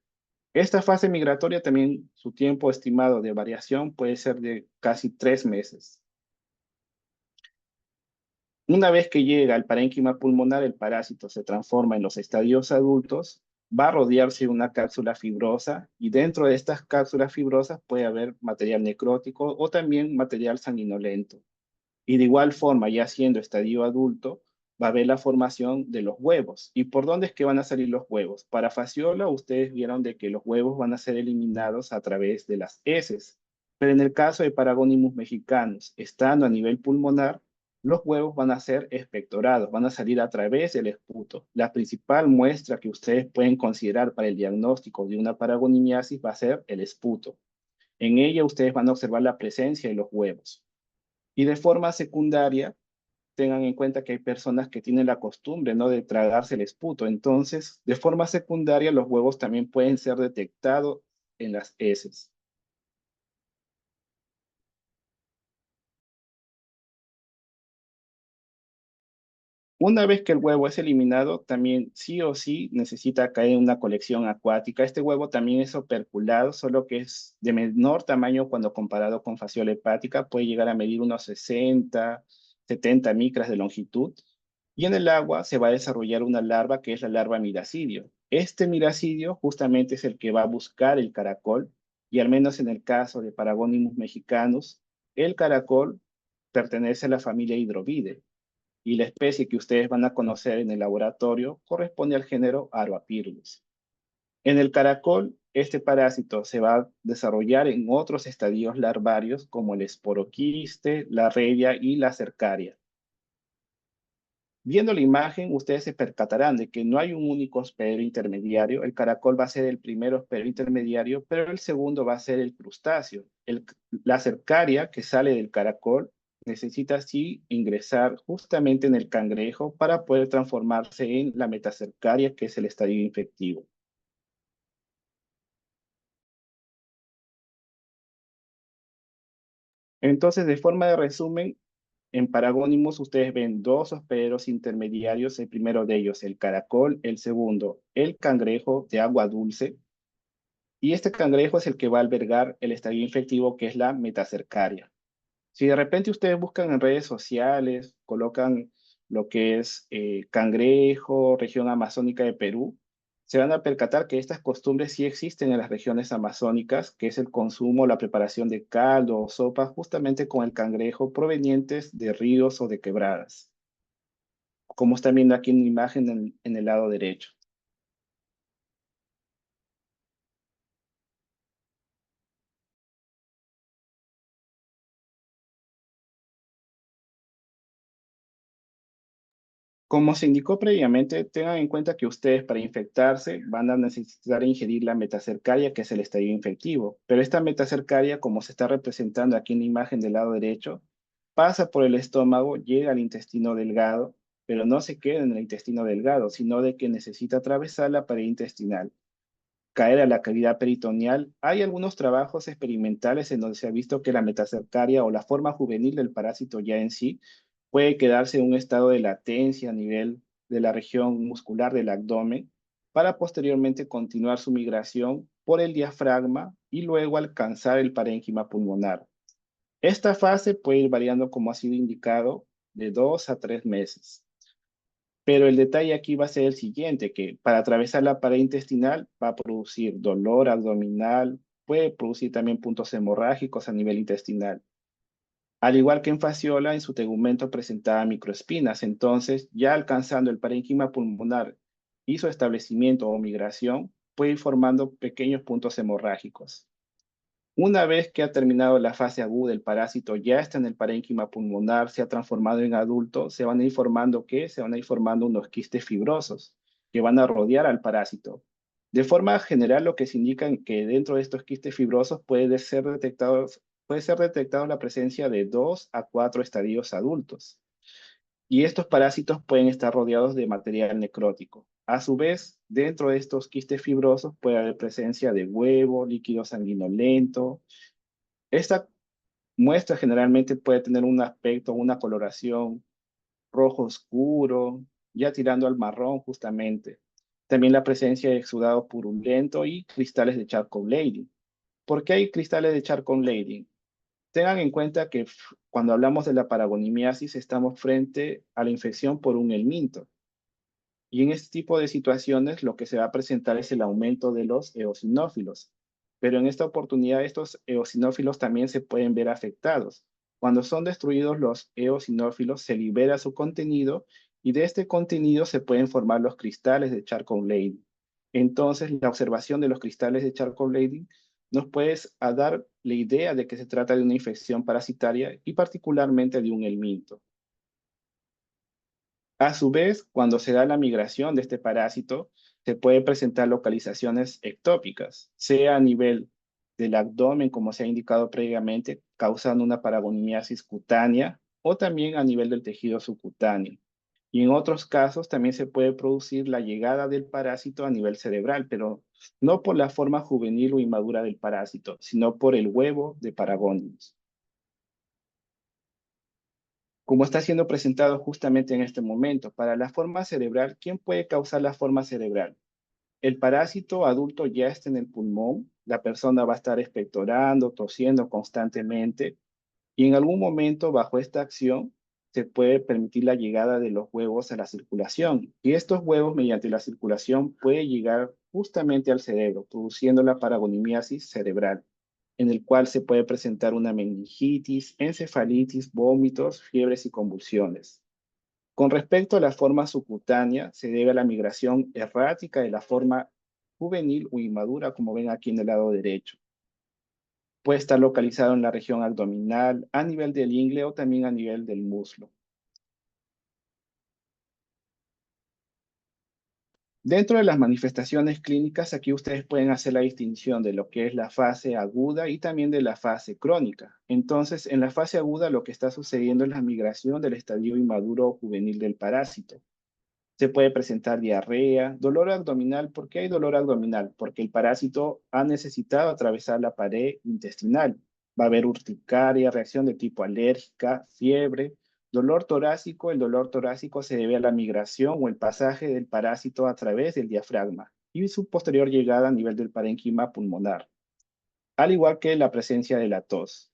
Esta fase migratoria también su tiempo estimado de variación puede ser de casi 3 meses. Una vez que llega al parénquima pulmonar, el parásito se transforma en los estadios adultos, va a rodearse de una cápsula fibrosa y dentro de estas cápsulas fibrosas puede haber material necrótico o también material sanguinolento. Y de igual forma, ya siendo estadio adulto, va a haber la formación de los huevos. ¿Y por dónde es que van a salir los huevos? Para fasciola, ustedes vieron de que los huevos van a ser eliminados a través de las heces. Pero en el caso de Paragonimus mexicanos, estando a nivel pulmonar, los huevos van a ser expectorados, van a salir a través del esputo. La principal muestra que ustedes pueden considerar para el diagnóstico de una paragonimiasis va a ser el esputo. En ella ustedes van a observar la presencia de los huevos. Y de forma secundaria, tengan en cuenta que hay personas que tienen la costumbre, ¿no?, de tragarse el esputo. Entonces, de forma secundaria, los huevos también pueden ser detectados en las heces. Una vez que el huevo es eliminado, también sí o sí necesita caer en una colección acuática. Este huevo también es operculado, solo que es de menor tamaño cuando comparado con fasciola hepática. Puede llegar a medir unos 60, 70 micras de longitud. Y en el agua se va a desarrollar una larva que es la larva miracidio. Este miracidio justamente es el que va a buscar el caracol, y al menos en el caso de Paragonimus mexicanus, el caracol pertenece a la familia Hydrobidae y la especie que ustedes van a conocer en el laboratorio corresponde al género Aroapyrgus. En el caracol, este parásito se va a desarrollar en otros estadios larvarios como el esporoquiste, la revia y la cercaria. Viendo la imagen, ustedes se percatarán de que no hay un único hospedero intermediario. El caracol va a ser el primer hospedero intermediario, pero el segundo va a ser el crustáceo. La cercaria que sale del caracol necesita así ingresar justamente en el cangrejo para poder transformarse en la metacercaria, que es el estadio infectivo. Entonces, de forma de resumen, en Paragónimos ustedes ven dos hospederos intermediarios, el primero de ellos el caracol, el segundo el cangrejo de agua dulce, y este cangrejo es el que va a albergar el estadio infectivo que es la metacercaria. Si de repente ustedes buscan en redes sociales, colocan lo que es cangrejo, región amazónica de Perú, se van a percatar que estas costumbres sí existen en las regiones amazónicas, que es el consumo, la preparación de caldo o sopa justamente con el cangrejo provenientes de ríos o de quebradas, como están viendo aquí en la imagen en el lado derecho. Como se indicó previamente, tengan en cuenta que ustedes para infectarse van a necesitar ingerir la metacercaria, que es el estadio infectivo. Pero esta metacercaria, como se está representando aquí en la imagen del lado derecho, pasa por el estómago, llega al intestino delgado, pero no se queda en el intestino delgado, sino de que necesita atravesar la pared intestinal, caer a la cavidad peritoneal. Hay algunos trabajos experimentales en donde se ha visto que la metacercaria o la forma juvenil del parásito ya en sí puede quedarse en un estado de latencia a nivel de la región muscular del abdomen para posteriormente continuar su migración por el diafragma y luego alcanzar el parénquima pulmonar. Esta fase puede ir variando, como ha sido indicado, de 2 a 3 meses. Pero el detalle aquí va a ser el siguiente, que para atravesar la pared intestinal va a producir dolor abdominal, puede producir también puntos hemorrágicos a nivel intestinal. Al igual que en fasciola, en su tegumento presentaba microespinas, entonces ya alcanzando el parénquima pulmonar y su establecimiento o migración, puede ir formando pequeños puntos hemorrágicos. Una vez que ha terminado la fase aguda, el parásito ya está en el parénquima pulmonar, se ha transformado en adulto, se van a ir formando ¿qué? Se van a ir formando unos quistes fibrosos que van a rodear al parásito. De forma general, lo que se indica es que dentro de estos quistes fibrosos puede ser detectado la presencia de 2 a 4 estadios adultos. Y estos parásitos pueden estar rodeados de material necrótico. A su vez, dentro de estos quistes fibrosos puede haber presencia de huevo, líquido sanguinolento. Esta muestra generalmente puede tener un aspecto, una coloración rojo oscuro, ya tirando al marrón justamente. También la presencia de exudado purulento y cristales de Charcot-Leydig. ¿Por qué hay cristales de Charcot-Leydig? Tengan en cuenta que cuando hablamos de la paragonimiasis estamos frente a la infección por un helminto. Y en este tipo de situaciones lo que se va a presentar es el aumento de los eosinófilos. Pero en esta oportunidad estos eosinófilos también se pueden ver afectados. Cuando son destruidos los eosinófilos, se libera su contenido y de este contenido se pueden formar los cristales de Charcot-Leydig. Entonces, la observación de los cristales de Charcot-Leydig nos puede dar la idea de que se trata de una infección parasitaria y particularmente de un helminto. A su vez, cuando se da la migración de este parásito, se puede presentar localizaciones ectópicas, sea a nivel del abdomen, como se ha indicado previamente, causando una paragonimiasis cutánea, o también a nivel del tejido subcutáneo. Y en otros casos también se puede producir la llegada del parásito a nivel cerebral, pero no por la forma juvenil o inmadura del parásito, sino por el huevo de Paragonimus. Como está siendo presentado justamente en este momento, para la forma cerebral, ¿quién puede causar la forma cerebral? El parásito adulto ya está en el pulmón, la persona va a estar expectorando, tosiendo constantemente, y en algún momento bajo esta acción se puede permitir la llegada de los huevos a la circulación. Y estos huevos mediante la circulación puede llegar justamente al cerebro, produciendo la paragonimiasis cerebral, en el cual se puede presentar una meningitis, encefalitis, vómitos, fiebres y convulsiones. Con respecto a la forma subcutánea, se debe a la migración errática de la forma juvenil o inmadura, como ven aquí en el lado derecho. Puede estar localizado en la región abdominal, a nivel del ingle o también a nivel del muslo. Dentro de las manifestaciones clínicas, aquí ustedes pueden hacer la distinción de lo que es la fase aguda y también de la fase crónica. Entonces, en la fase aguda lo que está sucediendo es la migración del estadio inmaduro o juvenil del parásito. Se puede presentar diarrea, dolor abdominal. ¿Por qué hay dolor abdominal? Porque el parásito ha necesitado atravesar la pared intestinal. Va a haber urticaria, reacción de tipo alérgica, fiebre, dolor torácico. El dolor torácico se debe a la migración o el pasaje del parásito a través del diafragma y su posterior llegada a nivel del parénquima pulmonar, al igual que la presencia de la tos.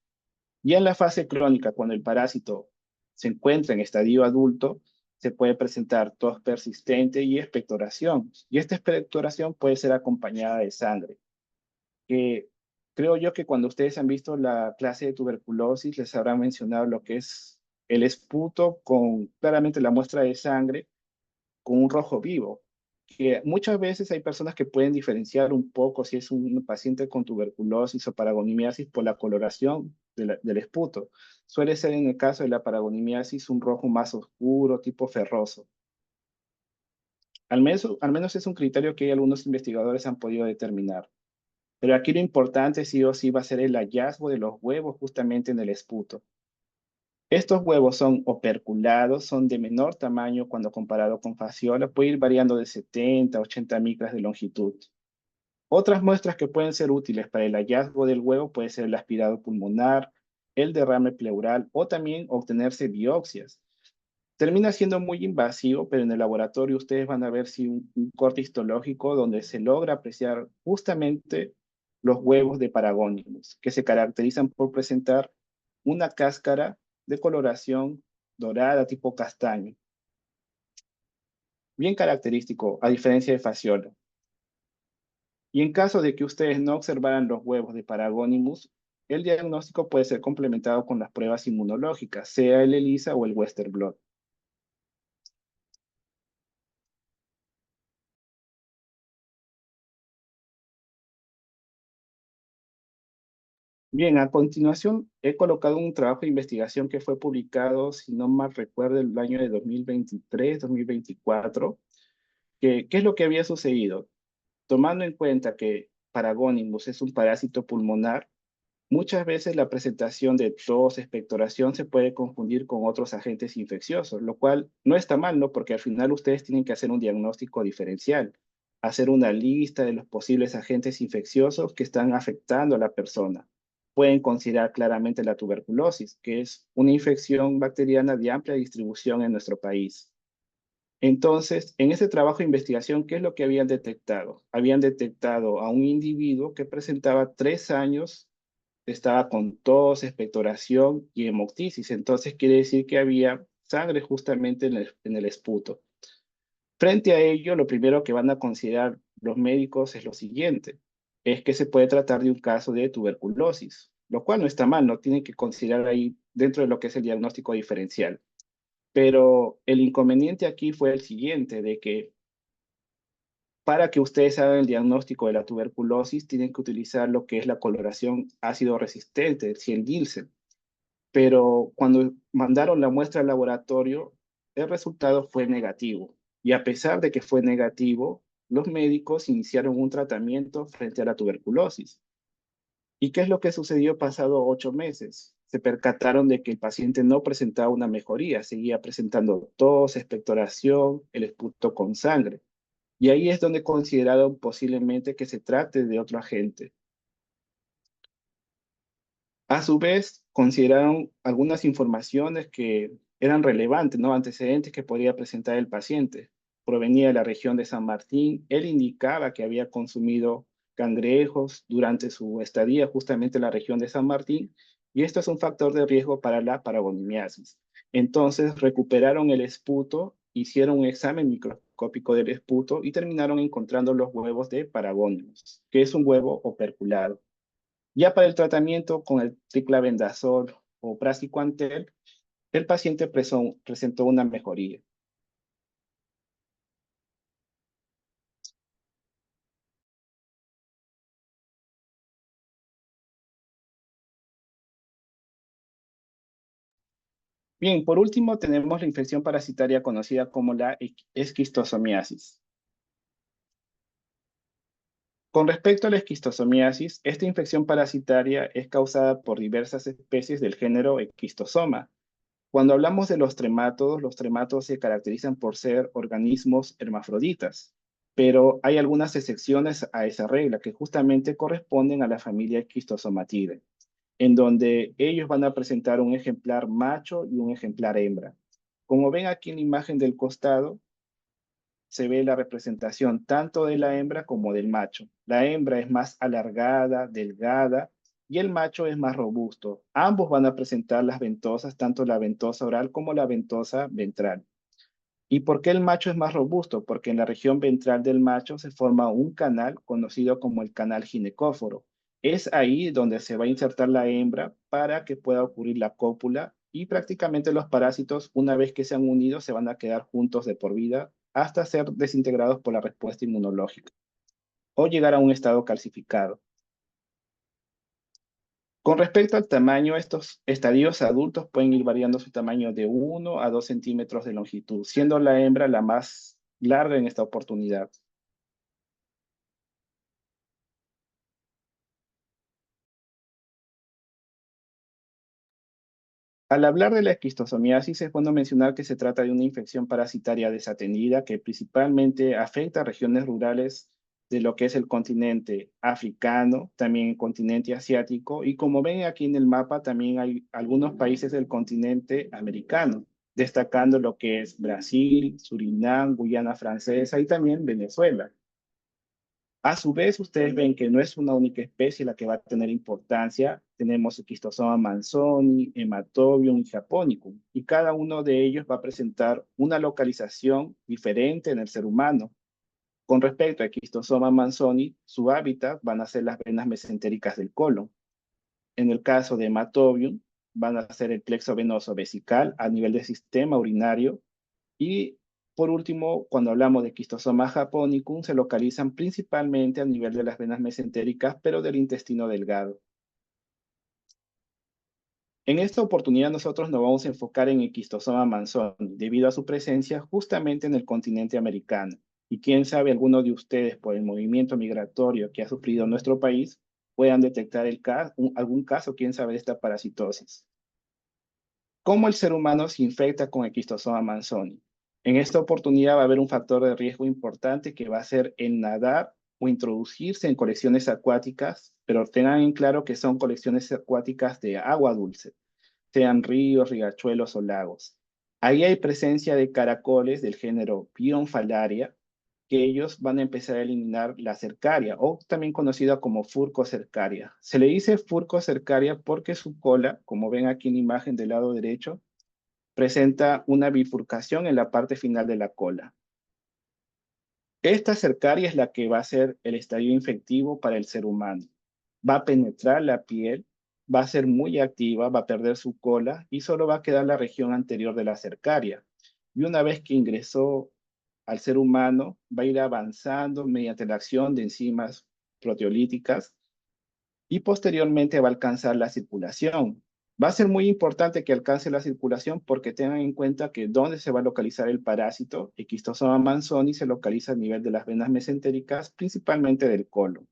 Ya en la fase crónica, cuando el parásito se encuentra en estadio adulto, se puede presentar tos persistente y expectoración. Y esta expectoración puede ser acompañada de sangre. Creo yo que cuando ustedes han visto la clase de tuberculosis, les habrán mencionado lo que es el esputo con claramente la muestra de sangre con un rojo vivo, que muchas veces hay personas que pueden diferenciar un poco si es un paciente con tuberculosis o paragonimiasis por la coloración del esputo. Suele ser en el caso de la paragonimiasis un rojo más oscuro, tipo ferroso. Al menos es un criterio que algunos investigadores han podido determinar. Pero aquí lo importante sí o sí va a ser el hallazgo de los huevos justamente en el esputo. Estos huevos son operculados, son de menor tamaño cuando comparado con fasciola, puede ir variando de 70 a 80 micras de longitud. Otras muestras que pueden ser útiles para el hallazgo del huevo puede ser el aspirado pulmonar, el derrame pleural o también obtenerse biopsias. Termina siendo muy invasivo, pero en el laboratorio ustedes van a ver si un corte histológico donde se logra apreciar justamente los huevos de Paragonimus, que se caracterizan por presentar una cáscara de coloración dorada tipo castaño, bien característico, a diferencia de Fasciola. Y en caso de que ustedes no observaran los huevos de Paragonimus, el diagnóstico puede ser complementado con las pruebas inmunológicas, sea el ELISA o el Western blot. Bien, a continuación he colocado un trabajo de investigación que fue publicado, si no mal recuerdo, el año de 2023, 2024. ¿Qué es lo que había sucedido? Tomando en cuenta que Paragonimus es un parásito pulmonar, muchas veces la presentación de tos, expectoración se puede confundir con otros agentes infecciosos, lo cual no está mal, ¿no? Porque al final ustedes tienen que hacer un diagnóstico diferencial, hacer una lista de los posibles agentes infecciosos que están afectando a la persona. Pueden considerar claramente la tuberculosis, que es una infección bacteriana de amplia distribución en nuestro país. Entonces, en ese trabajo de investigación, ¿qué es lo que habían detectado? Habían detectado a un individuo que presentaba 3 años, estaba con tos, expectoración y hemoptisis. Entonces, quiere decir que había sangre justamente en el esputo. Frente a ello, lo primero que van a considerar los médicos es lo siguiente, es que se puede tratar de un caso de tuberculosis, lo cual no está mal, no tienen que considerar ahí dentro de lo que es el diagnóstico diferencial. Pero el inconveniente aquí fue el siguiente, de que para que ustedes hagan el diagnóstico de la tuberculosis, tienen que utilizar lo que es la coloración ácido resistente, el Ciel-Nielsen. Pero cuando mandaron la muestra al laboratorio, el resultado fue negativo. Y a pesar de que fue negativo, los médicos iniciaron un tratamiento frente a la tuberculosis. ¿Y qué es lo que sucedió pasado 8 meses? Se percataron de que el paciente no presentaba una mejoría, seguía presentando tos, expectoración, el esputo con sangre. Y ahí es donde consideraron posiblemente que se trate de otro agente. A su vez, consideraron algunas informaciones que eran relevantes, ¿no? Antecedentes que podría presentar el paciente. Provenía de la región de San Martín. Él indicaba que había consumido cangrejos durante su estadía justamente en la región de San Martín, y esto es un factor de riesgo para la paragonimiasis. Entonces, recuperaron el esputo, hicieron un examen microscópico del esputo y terminaron encontrando los huevos de paragónimos, que es un huevo operculado. Ya para el tratamiento con el triclavendazol o praziquantel, el paciente presentó una mejoría. Bien, por último tenemos la infección parasitaria conocida como la esquistosomiasis. Con respecto a la esquistosomiasis, esta infección parasitaria es causada por diversas especies del género Esquistosoma. Cuando hablamos de los tremátodos se caracterizan por ser organismos hermafroditas, pero hay algunas excepciones a esa regla que justamente corresponden a la familia Schistosomatidae, en donde ellos van a presentar un ejemplar macho y un ejemplar hembra. Como ven aquí en la imagen del costado, se ve la representación tanto de la hembra como del macho. La hembra es más alargada, delgada, y el macho es más robusto. Ambos van a presentar las ventosas, tanto la ventosa oral como la ventosa ventral. ¿Y por qué el macho es más robusto? Porque en la región ventral del macho se forma un canal conocido como el canal ginecóforo. Es ahí donde se va a insertar la hembra para que pueda ocurrir la cópula, y prácticamente los parásitos, una vez que se han unido, se van a quedar juntos de por vida hasta ser desintegrados por la respuesta inmunológica o llegar a un estado calcificado. Con respecto al tamaño, estos estadios adultos pueden ir variando su tamaño de 1 a 2 centímetros de longitud, siendo la hembra la más larga en esta oportunidad. Al hablar de la esquistosomiasis, es bueno mencionar que se trata de una infección parasitaria desatendida que principalmente afecta a regiones rurales de lo que es el continente africano, también el continente asiático, y como ven aquí en el mapa, también hay algunos países del continente americano, destacando lo que es Brasil, Surinam, Guyana Francesa y también Venezuela. A su vez, ustedes ven que no es una única especie la que va a tener importancia. Tenemos Schistosoma manzoni, Hematobium y Japonicum, y cada uno de ellos va a presentar una localización diferente en el ser humano. Con respecto a Schistosoma manzoni, su hábitat van a ser las venas mesentéricas del colon. En el caso de Hematobium, van a ser el plexo venoso vesical a nivel del sistema urinario, y por último, cuando hablamos de Schistosoma japonicum, se localizan principalmente a nivel de las venas mesentéricas, pero del intestino delgado. En esta oportunidad nosotros nos vamos a enfocar en el Schistosoma manzoni, debido a su presencia justamente en el continente americano. Y quién sabe, alguno de ustedes, por el movimiento migratorio que ha sufrido nuestro país, puedan detectar algún caso, quién sabe, de esta parasitosis. ¿Cómo el ser humano se infecta con el Schistosoma manzoni? En esta oportunidad va a haber un factor de riesgo importante que va a ser el nadar o introducirse en colecciones acuáticas, pero tengan en claro que son colecciones acuáticas de agua dulce, sean ríos, riachuelos o lagos. Ahí hay presencia de caracoles del género Pionfalaria, que ellos van a empezar a eliminar la cercaria, o también conocida como furcocercaria. Se le dice furcocercaria porque su cola, como ven aquí en la imagen del lado derecho, presenta una bifurcación en la parte final de la cola. Esta cercaria es la que va a ser el estadio infectivo para el ser humano. Va a penetrar la piel, va a ser muy activa, va a perder su cola y solo va a quedar la región anterior de la cercaria. Y una vez que ingresó al ser humano, va a ir avanzando mediante la acción de enzimas proteolíticas y posteriormente va a alcanzar la circulación. Va a ser muy importante que alcance la circulación porque tengan en cuenta que donde se va a localizar el parásito, Schistosoma manzoni, se localiza a nivel de las venas mesentéricas, principalmente del colon.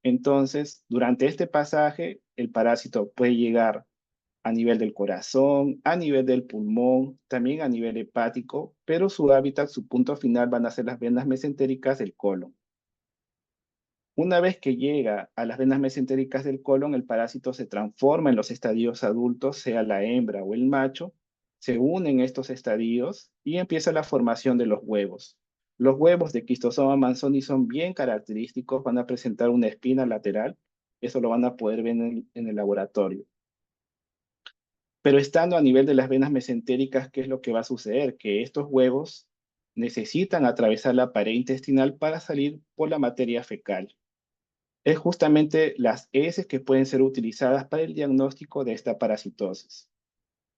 Entonces, durante este pasaje, el parásito puede llegar a nivel del corazón, a nivel del pulmón, también a nivel hepático, pero su hábitat, su punto final van a ser las venas mesentéricas del colon. Una vez que llega a las venas mesentéricas del colon, el parásito se transforma en los estadios adultos, sea la hembra o el macho, se unen estos estadios y empieza la formación de los huevos. Los huevos de Schistosoma manzoni son bien característicos, van a presentar una espina lateral, eso lo van a poder ver en el laboratorio. Pero estando a nivel de las venas mesentéricas, ¿qué es lo que va a suceder? Que estos huevos necesitan atravesar la pared intestinal para salir por la materia fecal. Es justamente las heces que pueden ser utilizadas para el diagnóstico de esta parasitosis.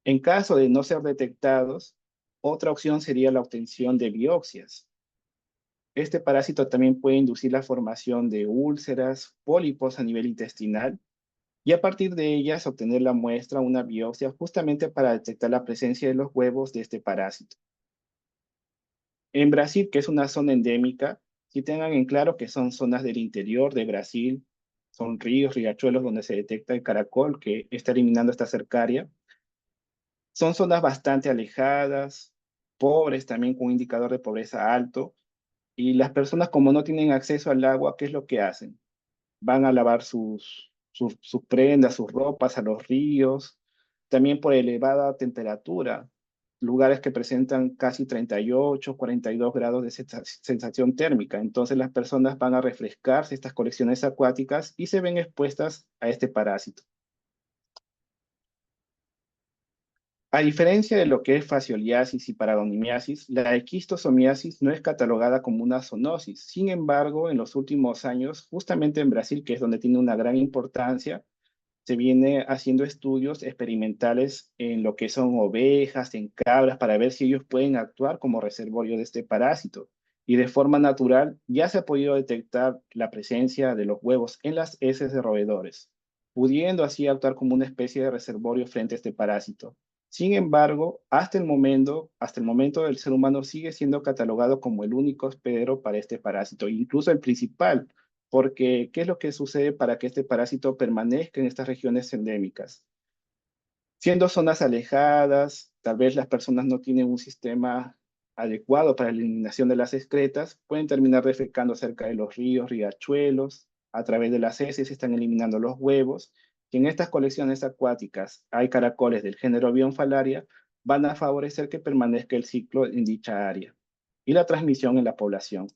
En caso de no ser detectados, otra opción sería la obtención de biopsias. Este parásito también puede inducir la formación de úlceras, pólipos a nivel intestinal y a partir de ellas obtener la muestra, una biopsia, justamente para detectar la presencia de los huevos de este parásito. En Brasil, que es una zona endémica, si tengan en claro que son zonas del interior de Brasil, son ríos, riachuelos donde se detecta el caracol que está eliminando esta cercaria. Son zonas bastante alejadas, pobres también con un indicador de pobreza alto. Y las personas como no tienen acceso al agua, ¿qué es lo que hacen? Van a lavar sus prendas, sus ropas a los ríos, también por elevada temperatura, lugares que presentan casi 38, 42 grados de sensación térmica. Entonces las personas van a refrescarse estas colecciones acuáticas y se ven expuestas a este parásito. A diferencia de lo que es fascioliasis y paragonimiasis, la esquistosomiasis no es catalogada como una zoonosis. Sin embargo, en los últimos años, justamente en Brasil, que es donde tiene una gran importancia, se viene haciendo estudios experimentales en lo que son ovejas, en cabras, para ver si ellos pueden actuar como reservorio de este parásito. Y de forma natural ya se ha podido detectar la presencia de los huevos en las heces de roedores, pudiendo así actuar como una especie de reservorio frente a este parásito. Sin embargo, hasta el momento el ser humano sigue siendo catalogado como el único hospedero para este parásito, incluso el principal, porque, ¿qué es lo que sucede para que este parásito permanezca en estas regiones endémicas? Siendo zonas alejadas, tal vez las personas no tienen un sistema adecuado para la eliminación de las excretas, pueden terminar defecando cerca de los ríos, riachuelos, a través de las heces se están eliminando los huevos, y en estas colecciones acuáticas hay caracoles del género Bionfalaria, van a favorecer que permanezca el ciclo en dicha área y la transmisión en la población.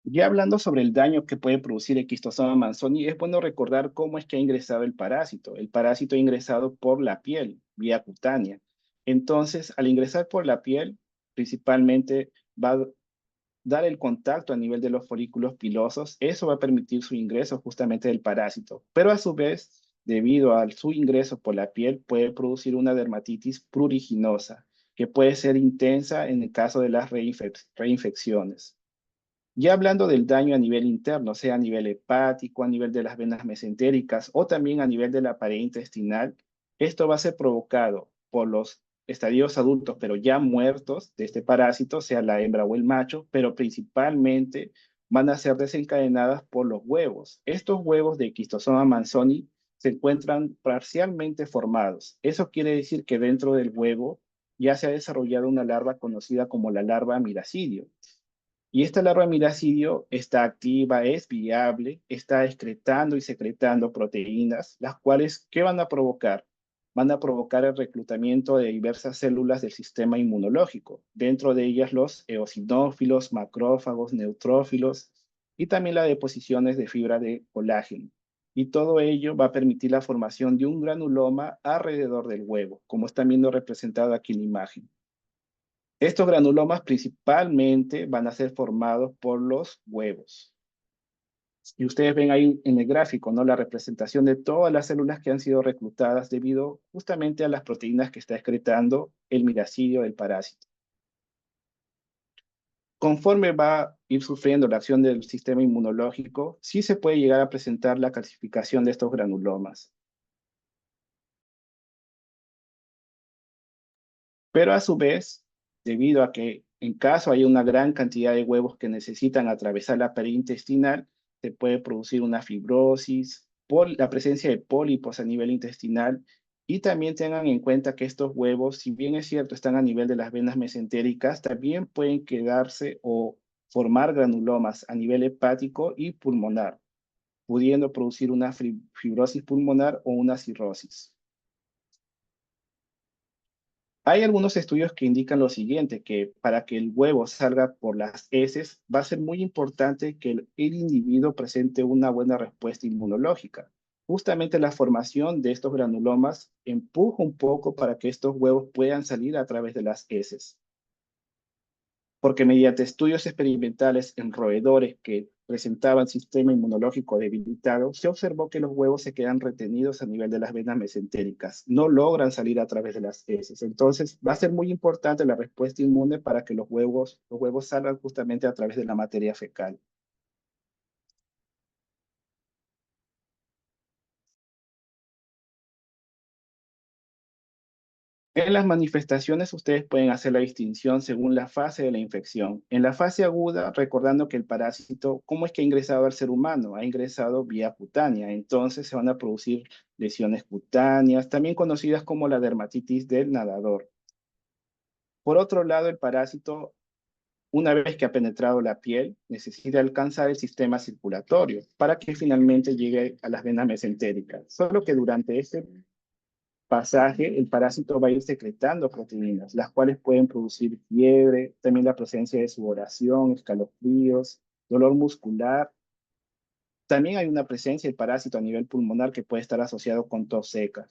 Ya hablando sobre el daño que puede producir el Schistosoma manzoni, es bueno recordar cómo es que ha ingresado el parásito. El parásito ha ingresado por la piel, vía cutánea. Entonces, al ingresar por la piel, principalmente va a dar el contacto a nivel de los folículos pilosos. Eso va a permitir su ingreso justamente del parásito. Pero a su vez, debido a su ingreso por la piel, puede producir una dermatitis pruriginosa, que puede ser intensa en el caso de las reinfecciones. Ya hablando del daño a nivel interno, sea a nivel hepático, a nivel de las venas mesentéricas o también a nivel de la pared intestinal, esto va a ser provocado por los estadios adultos, pero ya muertos de este parásito, sea la hembra o el macho, pero principalmente van a ser desencadenadas por los huevos. Estos huevos de Schistosoma manzoni se encuentran parcialmente formados. Eso quiere decir que dentro del huevo ya se ha desarrollado una larva conocida como la larva miracidio. Y esta larva de miracidio está activa, es viable, está excretando y secretando proteínas, las cuales, ¿qué van a provocar? Van a provocar el reclutamiento de diversas células del sistema inmunológico, dentro de ellas los eosinófilos, macrófagos, neutrófilos y también las deposiciones de fibra de colágeno. Y todo ello va a permitir la formación de un granuloma alrededor del huevo, como están viendo representado aquí en la imagen. Estos granulomas principalmente van a ser formados por los huevos. Y ustedes ven ahí en el gráfico, ¿no? La representación de todas las células que han sido reclutadas debido justamente a las proteínas que está excretando el miracidio del parásito. Conforme va a ir sufriendo la acción del sistema inmunológico, sí se puede llegar a presentar la calcificación de estos granulomas. Pero a su vez, debido a que en caso hay una gran cantidad de huevos que necesitan atravesar la pared intestinal, se puede producir una fibrosis, la presencia de pólipos a nivel intestinal, y también tengan en cuenta que estos huevos, si bien es cierto, están a nivel de las venas mesentéricas, también pueden quedarse o formar granulomas a nivel hepático y pulmonar, pudiendo producir una fibrosis pulmonar o una cirrosis. Hay algunos estudios que indican lo siguiente, que para que el huevo salga por las heces, va a ser muy importante que el individuo presente una buena respuesta inmunológica. Justamente la formación de estos granulomas empuja un poco para que estos huevos puedan salir a través de las heces, porque mediante estudios experimentales en roedores que presentaban sistema inmunológico debilitado, se observó que los huevos se quedan retenidos a nivel de las venas mesentéricas, no logran salir a través de las heces. Entonces, va a ser muy importante la respuesta inmune para que los huevos salgan justamente a través de la materia fecal. En las manifestaciones ustedes pueden hacer la distinción según la fase de la infección. En la fase aguda, recordando que el parásito, ¿cómo es que ha ingresado al ser humano? Ha ingresado vía cutánea, entonces se van a producir lesiones cutáneas, también conocidas como la dermatitis del nadador. Por otro lado, el parásito, una vez que ha penetrado la piel, necesita alcanzar el sistema circulatorio para que finalmente llegue a las venas mesentéricas. Solo que durante este pasaje, el parásito va a ir secretando proteínas, las cuales pueden producir fiebre, también la presencia de sudoración, escalofríos, dolor muscular. También hay una presencia del parásito a nivel pulmonar que puede estar asociado con tos seca.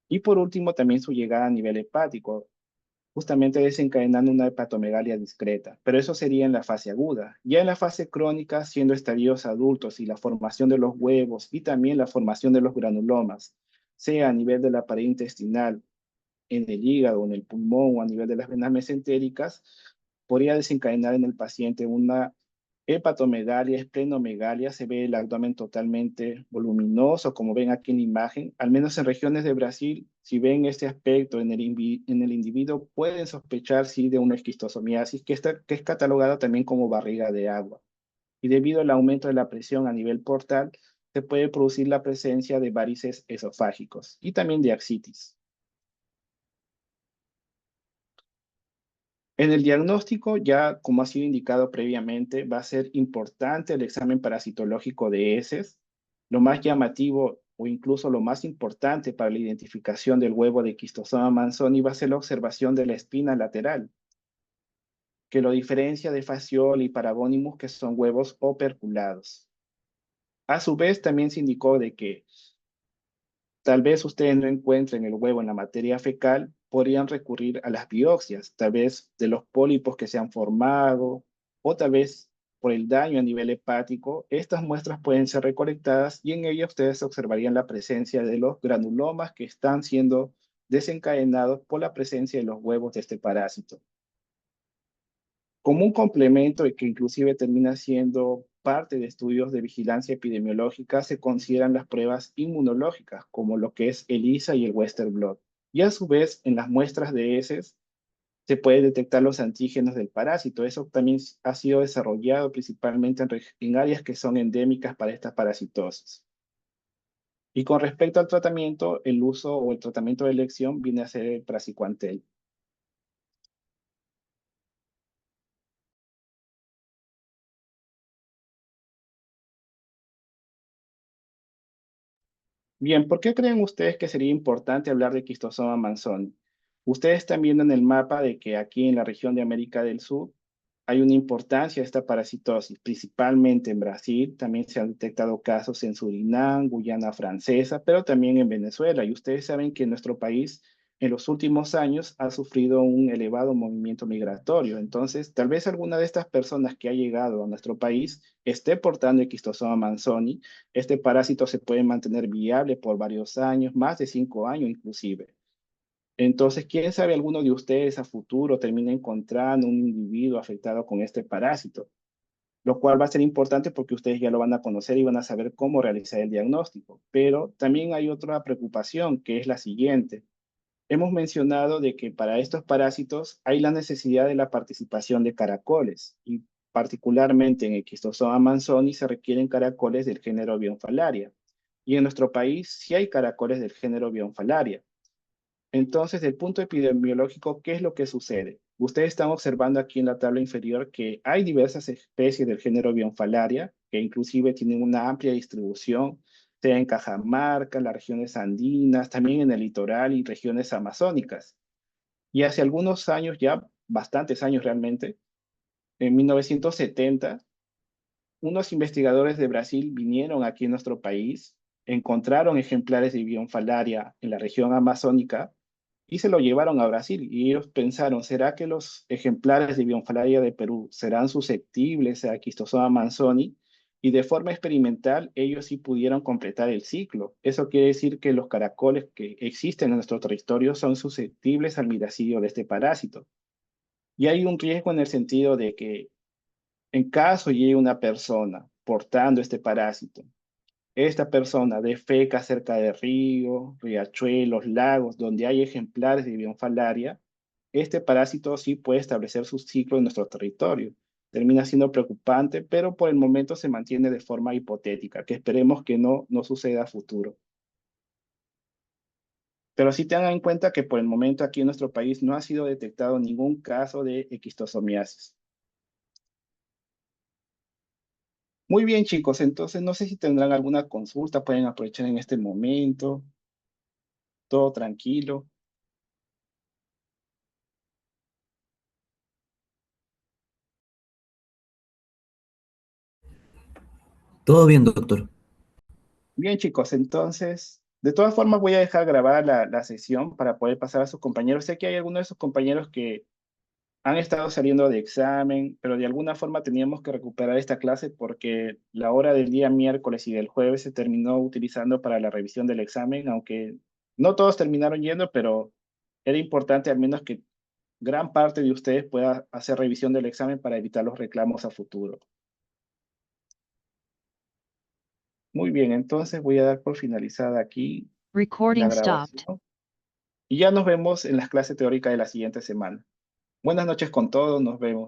Y por último, también su llegada a nivel hepático, justamente desencadenando una hepatomegalia discreta, pero eso sería en la fase aguda. Ya en la fase crónica, siendo estadios adultos y la formación de los huevos y también la formación de los granulomas, sea a nivel de la pared intestinal, en el hígado, en el pulmón o a nivel de las venas mesentéricas, podría desencadenar en el paciente una hepatomegalia, esplenomegalia, se ve el abdomen totalmente voluminoso, como ven aquí en la imagen, al menos en regiones de Brasil, si ven este aspecto en el individuo, pueden sospechar sí de una esquistosomiasis, que es catalogada también como barriga de agua. Y debido al aumento de la presión a nivel portal, se puede producir la presencia de varices esofágicos y también de ascitis. En el diagnóstico, ya como ha sido indicado previamente, va a ser importante el examen parasitológico de heces. Lo más llamativo o incluso lo más importante para la identificación del huevo de Schistosoma manzoni va a ser la observación de la espina lateral, que lo diferencia de Fascioli y Paragonimus, que son huevos operculados. A su vez, también se indicó de que tal vez ustedes no encuentren el huevo en la materia fecal, podrían recurrir a las biopsias, tal vez de los pólipos que se han formado o tal vez por el daño a nivel hepático. Estas muestras pueden ser recolectadas y en ellas ustedes observarían la presencia de los granulomas que están siendo desencadenados por la presencia de los huevos de este parásito. Como un complemento y que inclusive termina siendo parte de estudios de vigilancia epidemiológica, se consideran las pruebas inmunológicas, como lo que es el ELISA y el Western blot. Y a su vez, en las muestras de heces se puede detectar los antígenos del parásito. Eso también ha sido desarrollado principalmente en áreas que son endémicas para esta parasitosis. Y con respecto al tratamiento, el uso o el tratamiento de elección viene a ser el praziquantel. Bien, ¿por qué creen ustedes que sería importante hablar de Schistosoma manzoni? Ustedes están viendo en el mapa de que aquí en la región de América del Sur hay una importancia de esta parasitosis, principalmente en Brasil, también se han detectado casos en Surinam, Guyana Francesa, pero también en Venezuela. Y ustedes saben que en nuestro país en los últimos años ha sufrido un elevado movimiento migratorio. Entonces, tal vez alguna de estas personas que ha llegado a nuestro país esté portando Schistosoma manzoni. Este parásito se puede mantener viable por varios años, más de 5 años inclusive. Entonces, quién sabe, alguno de ustedes a futuro termine encontrando un individuo afectado con este parásito, lo cual va a ser importante porque ustedes ya lo van a conocer y van a saber cómo realizar el diagnóstico. Pero también hay otra preocupación, que es la siguiente. Hemos mencionado de que para estos parásitos hay la necesidad de la participación de caracoles, y particularmente en Schistosoma manzoni se requieren caracoles del género Bionfalaria. Y en nuestro país sí hay caracoles del género Bionfalaria. Entonces, del punto epidemiológico, ¿qué es lo que sucede? Ustedes están observando aquí en la tabla inferior que hay diversas especies del género Bionfalaria, que inclusive tienen una amplia distribución, sea en Cajamarca, las regiones andinas, también en el litoral y regiones amazónicas. Y hace algunos años, ya bastantes años realmente, en 1970, unos investigadores de Brasil vinieron aquí en nuestro país, encontraron ejemplares de Bionfalaria en la región amazónica y se lo llevaron a Brasil. Y ellos pensaron, ¿será que los ejemplares de Bionfalaria de Perú serán susceptibles a Schistosoma manzoni? Y de forma experimental, ellos sí pudieron completar el ciclo. Eso quiere decir que los caracoles que existen en nuestro territorio son susceptibles al miracidio de este parásito. Y hay un riesgo en el sentido de que en caso llegue una persona portando este parásito, esta persona defeca cerca de ríos, riachuelos, lagos, donde hay ejemplares de Bionfalaria, este parásito sí puede establecer su ciclo en nuestro territorio. Termina siendo preocupante, pero por el momento se mantiene de forma hipotética, que esperemos que no suceda a futuro. Pero sí tengan en cuenta que por el momento aquí en nuestro país no ha sido detectado ningún caso de esquistosomiasis. Muy bien, chicos, entonces no sé si tendrán alguna consulta, pueden aprovechar en este momento, todo tranquilo. Todo bien, doctor. Bien, chicos, entonces, de todas formas voy a dejar grabada la sesión para poder pasar a sus compañeros. Sé que hay algunos de sus compañeros que han estado saliendo de examen, pero de alguna forma teníamos que recuperar esta clase porque la hora del día miércoles y del jueves se terminó utilizando para la revisión del examen, aunque no todos terminaron yendo, pero era importante al menos que gran parte de ustedes pueda hacer revisión del examen para evitar los reclamos a futuro. Muy bien, entonces voy a dar por finalizada aquí la Recording stopped. grabación y ya nos vemos en las clases teóricas de la siguiente semana. Buenas noches con todos, nos vemos.